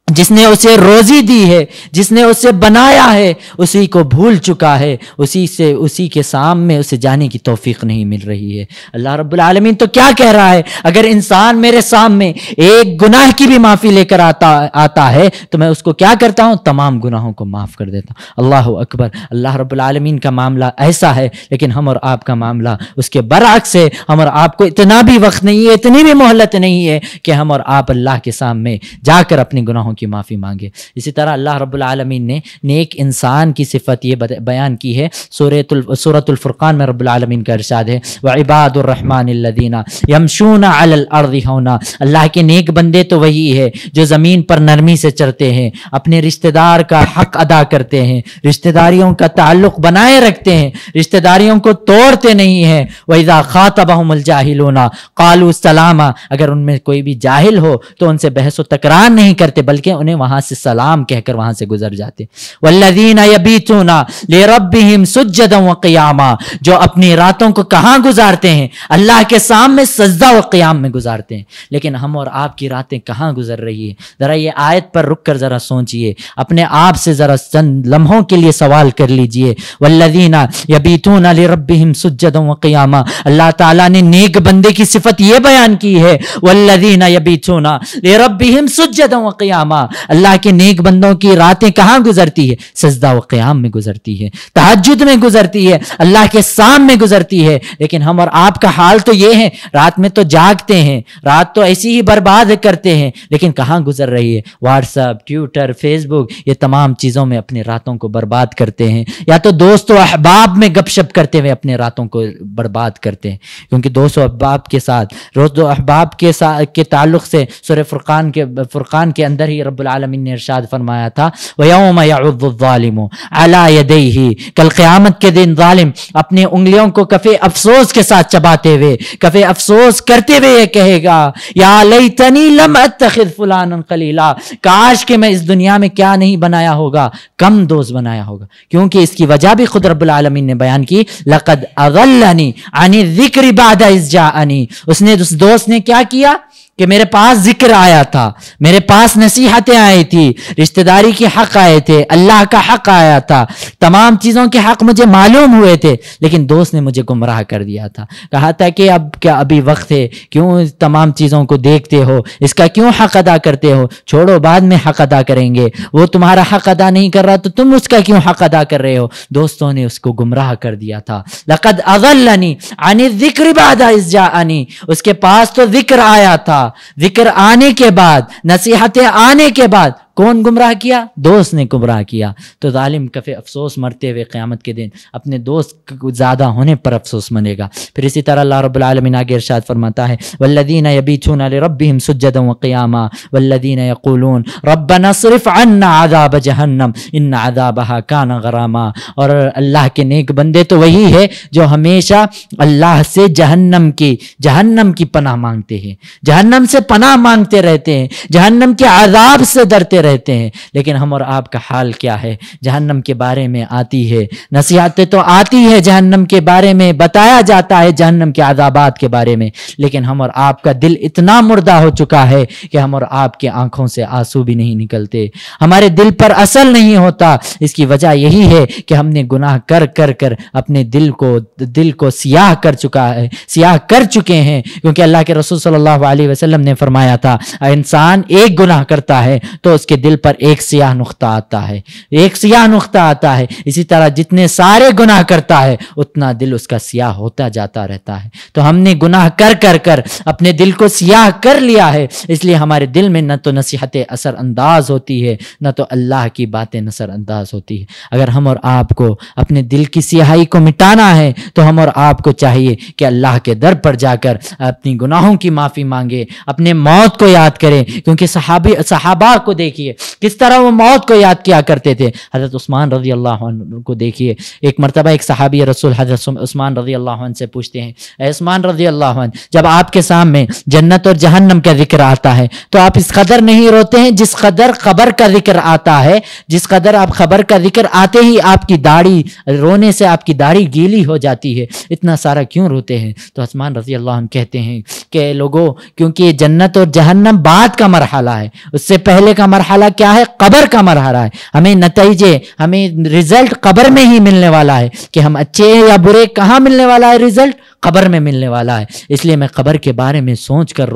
B: جس نے اسے روزی دی ہے، جس نے اسے بنایا ہے، اسی کو بھول چکا ہے، اسی کے سامنے اسے جانے کی توفیق نہیں مل رہی ہے۔ اللہ رب العالمین تو کیا کہہ رہا ہے، اگر انسان میرے سامنے ایک گناہ کی بھی معافی لے کر آتا ہے تو میں اس کو کیا کرتا ہوں، تمام گناہوں کو معاف کر دیتا ہوں۔ اللہ اکبر۔ اللہ رب العالمین کا معاملہ ایسا ہے، لیکن ہم اور آپ کا معاملہ اس کے برعکس ہے۔ ہم اور آپ کو اتنا بھی وقت نہیں ہے، اتنی بھی مہلت نہیں ہے کہ ہم اور آپ اللہ کے سامنے جا کر اپنے گناہوں کی معافی مانگے۔ اسی طرح اللہ رب العالمین نے نیک انسان کی صفت یہ بیان کی ہے، سورۃ الفرقان میں رب العالمین کا ارشاد ہے، وعباد الرحمن الذین یمشون علی الارض ہونا، اللہ کے نیک بندے تو وہی ہے جو زمین پر نرمی سے چلتے ہیں، اپنے رشتہ دار کا حق ادا کرتے ہیں، رشتہ داریوں کا تعلق بنائے رکھتے ہیں، رشتہ داریوں کو توڑتے نہیں ہیں۔ وَإِذَا خَاطَبَهُمُ الْجَاهِلُونَ قَالُوا سَلَامًا، اگر ان میں کوئی بھی جاہل ہو تو ان سے بحث و تکرار نہیں کرتے، بلکہ انہیں وہاں سے سلام کہہ کر وہاں سے گزر جاتے۔ والذین یبیتون لربہم سجدا وقیاما، جو اپنی راتوں کو کہاں گزارتے ہیں، اللہ کے سامنے سجدہ و قیام میں گزارتے ہیں۔ لیکن ہم اور آپ کی راتیں کہاں گزر رہی ہیں؟ ذرا یہ آیت پر رک کر ذرا سوچئے، اپنے آپ سے ذرا چند لمحوں کے لیے سوال کر لیجئے۔ والذین یبیتون لربہم سجدا وقیاما، اللہ تعالیٰ نے نیک بندے کی صفت یہ بیان کی ہے، والذین یبیتون لربہم سجدا وقیاما، اللہ کے نیک بندوں کی راتیں کہاں گزرتی ہے؟ سجدہ و قیام میں گزرتی ہے، تہجد میں گزرتی ہے، اللہ کے سامنے گزرتی ہے۔ لیکن ہم اور آپ کا حال تو یہ ہے، رات میں تو جاگتے ہیں، رات تو ایسی ہی برباد کرتے ہیں، لیکن کہاں گزر رہی ہے؟ واٹس ایپ، ٹویٹر، فیس بک، یہ تمام چیزوں میں اپنی راتوں کو برباد کرتے ہیں، یا تو دوست و احباب میں گپ شپ کرتے ہوئے اپنے راتوں کو برباد کرتے ہیں۔ کیونکہ دوست و احباب کے ساتھ، دوست و احباب کے تعلق سے سورہ فرقان کے اندر ہی رب العالمین نے ارشاد فرمایا تھا، وَيَوْمَ يَعُضُّ الظَّالِمُ عَلَى يَدَيْهِ، کل قیامت کے دن ظالم اپنے انگلیوں کو کفِ افسوس کے ساتھ چباتے ہوئے، کفِ افسوس کرتے ہوئے یہ کہے گا، یا لیتنی لم اتخذ فلانا خلیلا، کاش کہ میں اس دنیا میں کیا نہیں بنایا ہوگا، کم دوست بنایا ہوگا۔ کیونکہ اس کی وجہ بھی خود رب العالمین نے بیان کی، لَقَدْ أَضَلَّنِي عَنِ الذِّكْرِ بَعْدَ إِذْ جَاءَنِي، اس دوست نے کیا کیا کہ میرے پاس ذکر آیا تھا، میرے پاس نصیحتیں آئی تھی، رشتہ داری کے حق آئے تھے، اللہ کا حق آیا تھا، تمام چیزوں کے حق مجھے معلوم ہوئے تھے، لیکن دوست نے مجھے گمراہ کر دیا تھا. کہا تھا کہ اب کیا ابھی وقت ہے، کیوں تمام چیزوں کو دیکھتے ہو، اس کا کیوں حق ادا کرتے ہو، چھوڑو بعد میں حق ادا کریں گے، وہ تمہارا حق ادا نہیں کر رہا تو تم اس کا کیوں حق ادا کر رہے ہو. دوستوں نے اس کو گمراہ کر دیا تھا. لقد اضلنی عن الذکر بعد اذ جاءنی، اس کے پاس تو ذکر آیا تھا، ذکر آنے کے بعد، نصیحتیں آنے کے بعد کون گمراہ کیا؟ دوست نے گمراہ کیا. تو ظالم کفے افسوس مرتے ہوئے قیامت کے دن اپنے دوست کو زیادہ ہونے پر افسوس منے گا. پھر اسی طرح اللہ رب العالمین آگے ارشاد فرماتا ہے والذین یبیتون لربہم سجدا وقیاما والذین یقولون ربنا اصرف عنا عذاب جہنم ان عذابها کان غراما. اور اللہ کے نیک بندے تو وہی ہے جو ہمیشہ اللہ سے جہنم کی پناہ مانگتے ہیں، جہنم سے پناہ مانگتے رہتے ہیں، جہنم کے عذاب سے ڈرتے رہتے ہیں. لیکن ہم اور آپ کا حال کیا ہے؟ جہنم کے بارے میں آتی ہے نصیحتیں تو آتی ہے، جہنم کے بارے میں بتایا جاتا ہے، جہنم کے عذابات کے بارے میں، لیکن ہم اور آپ کا دل اتنا مردہ ہو چکا ہے کہ ہم اور آپ کی آنکھوں سے آنسو بھی نہیں نکلتے، ہمارے دل پر اثر نہیں ہوتا. اس کی وجہ یہی ہے کہ ہم نے گناہ کر کر کر اپنے دل کو سیاہ کر چکے ہیں. کیونکہ اللہ کے رسول صلی اللہ علیہ وسلم نے فرمایا تھا انسان ایک گناہ کرتا ہے تو اس کے دل پر ایک سیاہ نقطہ آتا ہے، اسی طرح جتنے سارے گناہ کرتا ہے اتنا دل اس کا سیاہ ہوتا جاتا رہتا ہے. تو ہم نے گناہ کر کر کر اپنے دل کو سیاہ کر لیا ہے، اس لیے ہمارے دل میں نہ تو نصیحتیں اثر انداز ہوتی ہے نہ تو اللہ کی باتیں نظر انداز ہوتی ہے. اگر ہم اور آپ کو اپنے دل کی سیاہی کو مٹانا ہے تو ہم اور آپ کو چاہیے کہ اللہ کے در پر جا کر اپنی گناہوں کی معافی مانگے، اپنے موت کو یاد کریں. کیونکہ صحابہ کو دیکھیے کس طرح وہ موت کو یاد کیا کرتے تھے. حضرت عثمان رضی اللہ عنہ کو دیکھیے، ایک مرتبہ ایک صحابی رسول حضرت عثمان رضی اللہ عنہ سے پوچھتے ہیں اے عثمان رضی اللہ عنہ، جب آپ کے سامنے جنت اور جہنم کا ذکر آتا ہے تو آپ اس قدر نہیں روتے ہیں جس قدر خبر کا ذکر آتا ہے، جس قدر آپ خبر کا ذکر آتے ہی آپ کی داڑھی رونے سے آپ کی داڑھی گیلی ہو جاتی ہے، اتنا سارا کیوں روتے ہیں؟ تو عثمان رضی اللہ عنہ کہتے ہیں کہ لوگوں کیونکہ جنت اور جہنم بعد کا مرحلہ ہے، اس سے پہلے کا مرحلہ کیا ہے؟ قبر کا مرحلہ ہے. ہمیں نتیجے، ہمیں رزلٹ قبر میں ہی ملنے والا ہے کہ ہم اچھے یا برے. کہاں ملنے والا ہے رزلٹ؟ قبر میں ملنے والا ہے. اس لیے میں قبر کے بارے میں سوچ کر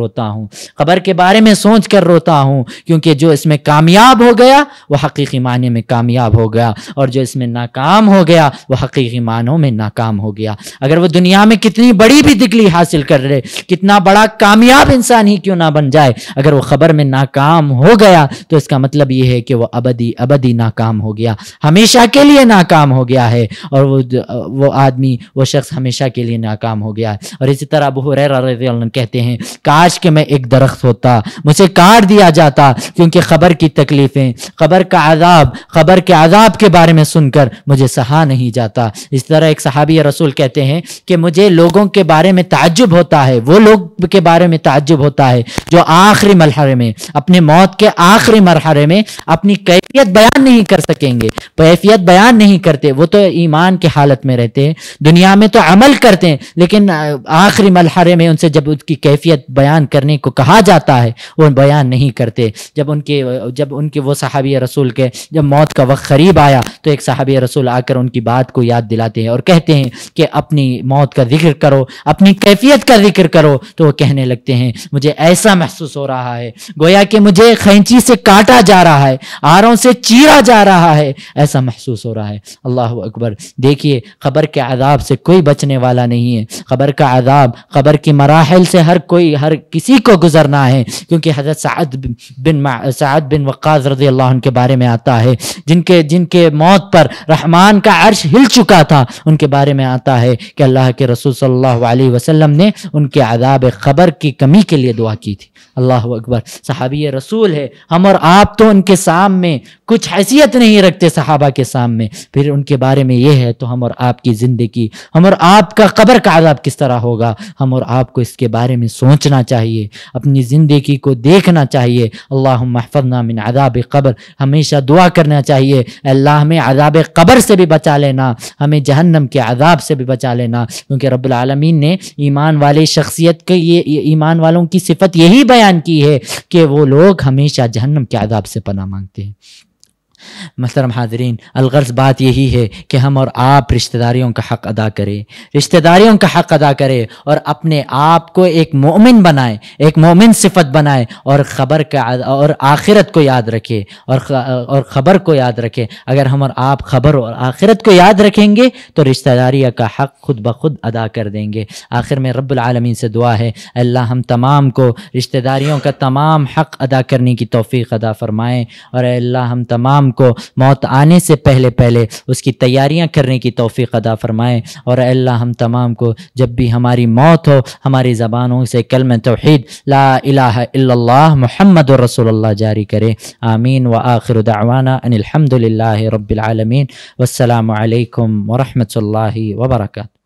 B: روتا ہوں، کیونکہ جو اس میں کامیاب ہو گیا وہ حقیقی معنی میں کامیاب ہو گیا، اور جو اس میں ناکام ہو گیا وہ حقیقی معنوں میں ناکام ہو گیا. اگر وہ دنیا میں کتنی بڑی بھی ڈگری حاصل کر رہے، کتنا بڑا کامیاب انسان ہی کیوں نہ بن جائے، اگر وہ خبر میں ناکام ہو گیا تو اس کا مطلب یہ ہے کہ وہ ابدی ناکام ہو گیا، ہمیشہ کے لیے ناکام ہو گیا ہے، اور وہ آدمی، وہ شخص ہمیشہ کے لیے ناکام ہو گیا ہے. اور اسی طرح ابو ہریرہ رضی اللہ عنہ کہتے ہیں کاش کہ میں ایک درخت ہوتا، مجھے کاٹ دیا جاتا، کیونکہ خبر کی تکلیفیں، خبر کے عذاب کے بارے میں سن کر مجھے سہا نہیں جاتا. اس طرح ایک صحابی رسول کہتے ہیں کہ مجھے لوگوں کے بارے میں تعجب ہوتا ہے، وہ لوگ کے بارے میں تعجب ہوتا ہے جو آخری مرحلے میں، اپنے موت کے آخری مرحلے میں اپنی کیفیت بیان نہیں کر سکیں گے، کیفیت بیان نہیں کرتے. وہ تو ایمان کے حالت میں رہتے ہیں، دنیا میں تو عمل کرتے ہیں، لیکن آخری مرحلے میں ان سے جب ان کی کیفیت بیان کرنے کو کہا جاتا ہے وہ بیان نہیں کرتے. جب ان کے وہ صحابی رسول کے جب موت کا وقت قریب آیا تو ایک صحابی رسول آ کر ان کی بات کو یاد دلاتے ہیں اور کہتے ہیں کہ اپنی موت کا ذکر کرو، اپنی کیفیت کا ذکر کرو. تو وہ کہنے لگتے ہیں مجھے ایسا محسوس ہو رہا ہے گویا کہ مجھے قینچی سے کاٹا جا رہا ہے، آروں سے چیرا جا رہا ہے، ایسا محسوس ہو رہا ہے. اللہ اکبر. دیکھیے قبر کے عذاب سے کوئی بچنے والا نہیں ہے. قبر کا عذاب، قبر کی مراحل سے ہر کسی کو گزرنا ہے. کیونکہ حضرت سعد بن وقاص رضی اللہ عنہ کے بارے میں آتا ہے جن کے موت پر رحمان کا عرش ہل چکا تھا، ان کے بارے میں آتا ہے کہ اللہ کے رسول صلی اللہ علیہ وسلم نے ان کے عذاب قبر کی کمی کے لیے دعا کی تھی. اللہ اکبر. صحابی رسول ہے، ہم اور آپ تو ان کے سامنے کچھ حیثیت نہیں رکھتے صحابہ کے سامنے، پھر ان کے بارے میں یہ ہے تو ہم اور آپ کی زندگی، ہم اور آپ کا قبر کا
C: عذاب کس طرح ہوگا، ہم اور آپ کو اس کے بارے میں سوچنا چاہیے، اپنی زندگی کو دیکھنا چاہیے۔ اللہم احفظنا من عذاب قبر، ہمیشہ دعا کرنا چاہیے اے اللہ ہمیں عذاب قبر سے بھی بچا لینا، ہمیں جہنم کے عذاب سے بھی بچا لینا، کیونکہ رب العالمین نے ایمان والی شخصیت کے یہ ایمان والوں کی صفت یہی بیان کی ہے کہ وہ لوگ ہمیشہ جہنم کے عذاب سے پناہ مانگتے ہیں۔ محترم حاضرین، الغرض بات یہی ہے کہ ہم اور آپ رشتہ داریوں کا حق ادا کریں، رشتہ داریوں کا حق ادا کریں اور اپنے آپ کو ایک مومن بنائیں، ایک مومن صفت بنائیں، اور خبر کا اور آخرت کو یاد رکھے اور خبر کو یاد رکھے۔ اگر ہم اور آپ خبر اور آخرت کو یاد رکھیں گے تو رشتہ داری کا حق خود بخود ادا کر دیں گے۔ آخر میں رب العالمین سے دعا ہے اللہ ہم تمام کو رشتہ داریوں کا تمام حق ادا کرنے کی توفیق عطا فرمائیں، اور اے اللہ ہم تمام کو موت آنے سے پہلے اس کی تیاریاں کرنے کی توفیق عطا فرمائیں، اور اے اللہ ہم تمام کو جب بھی ہماری موت ہو ہماری زبانوں سے کلمہ توحید لا الہ الا اللہ محمد رسول اللہ جاری کرے۔ آمین وآخر دعوانا ان الحمد للہ رب العالمین، والسلام علیکم ورحمۃ اللہ وبرکاتہ۔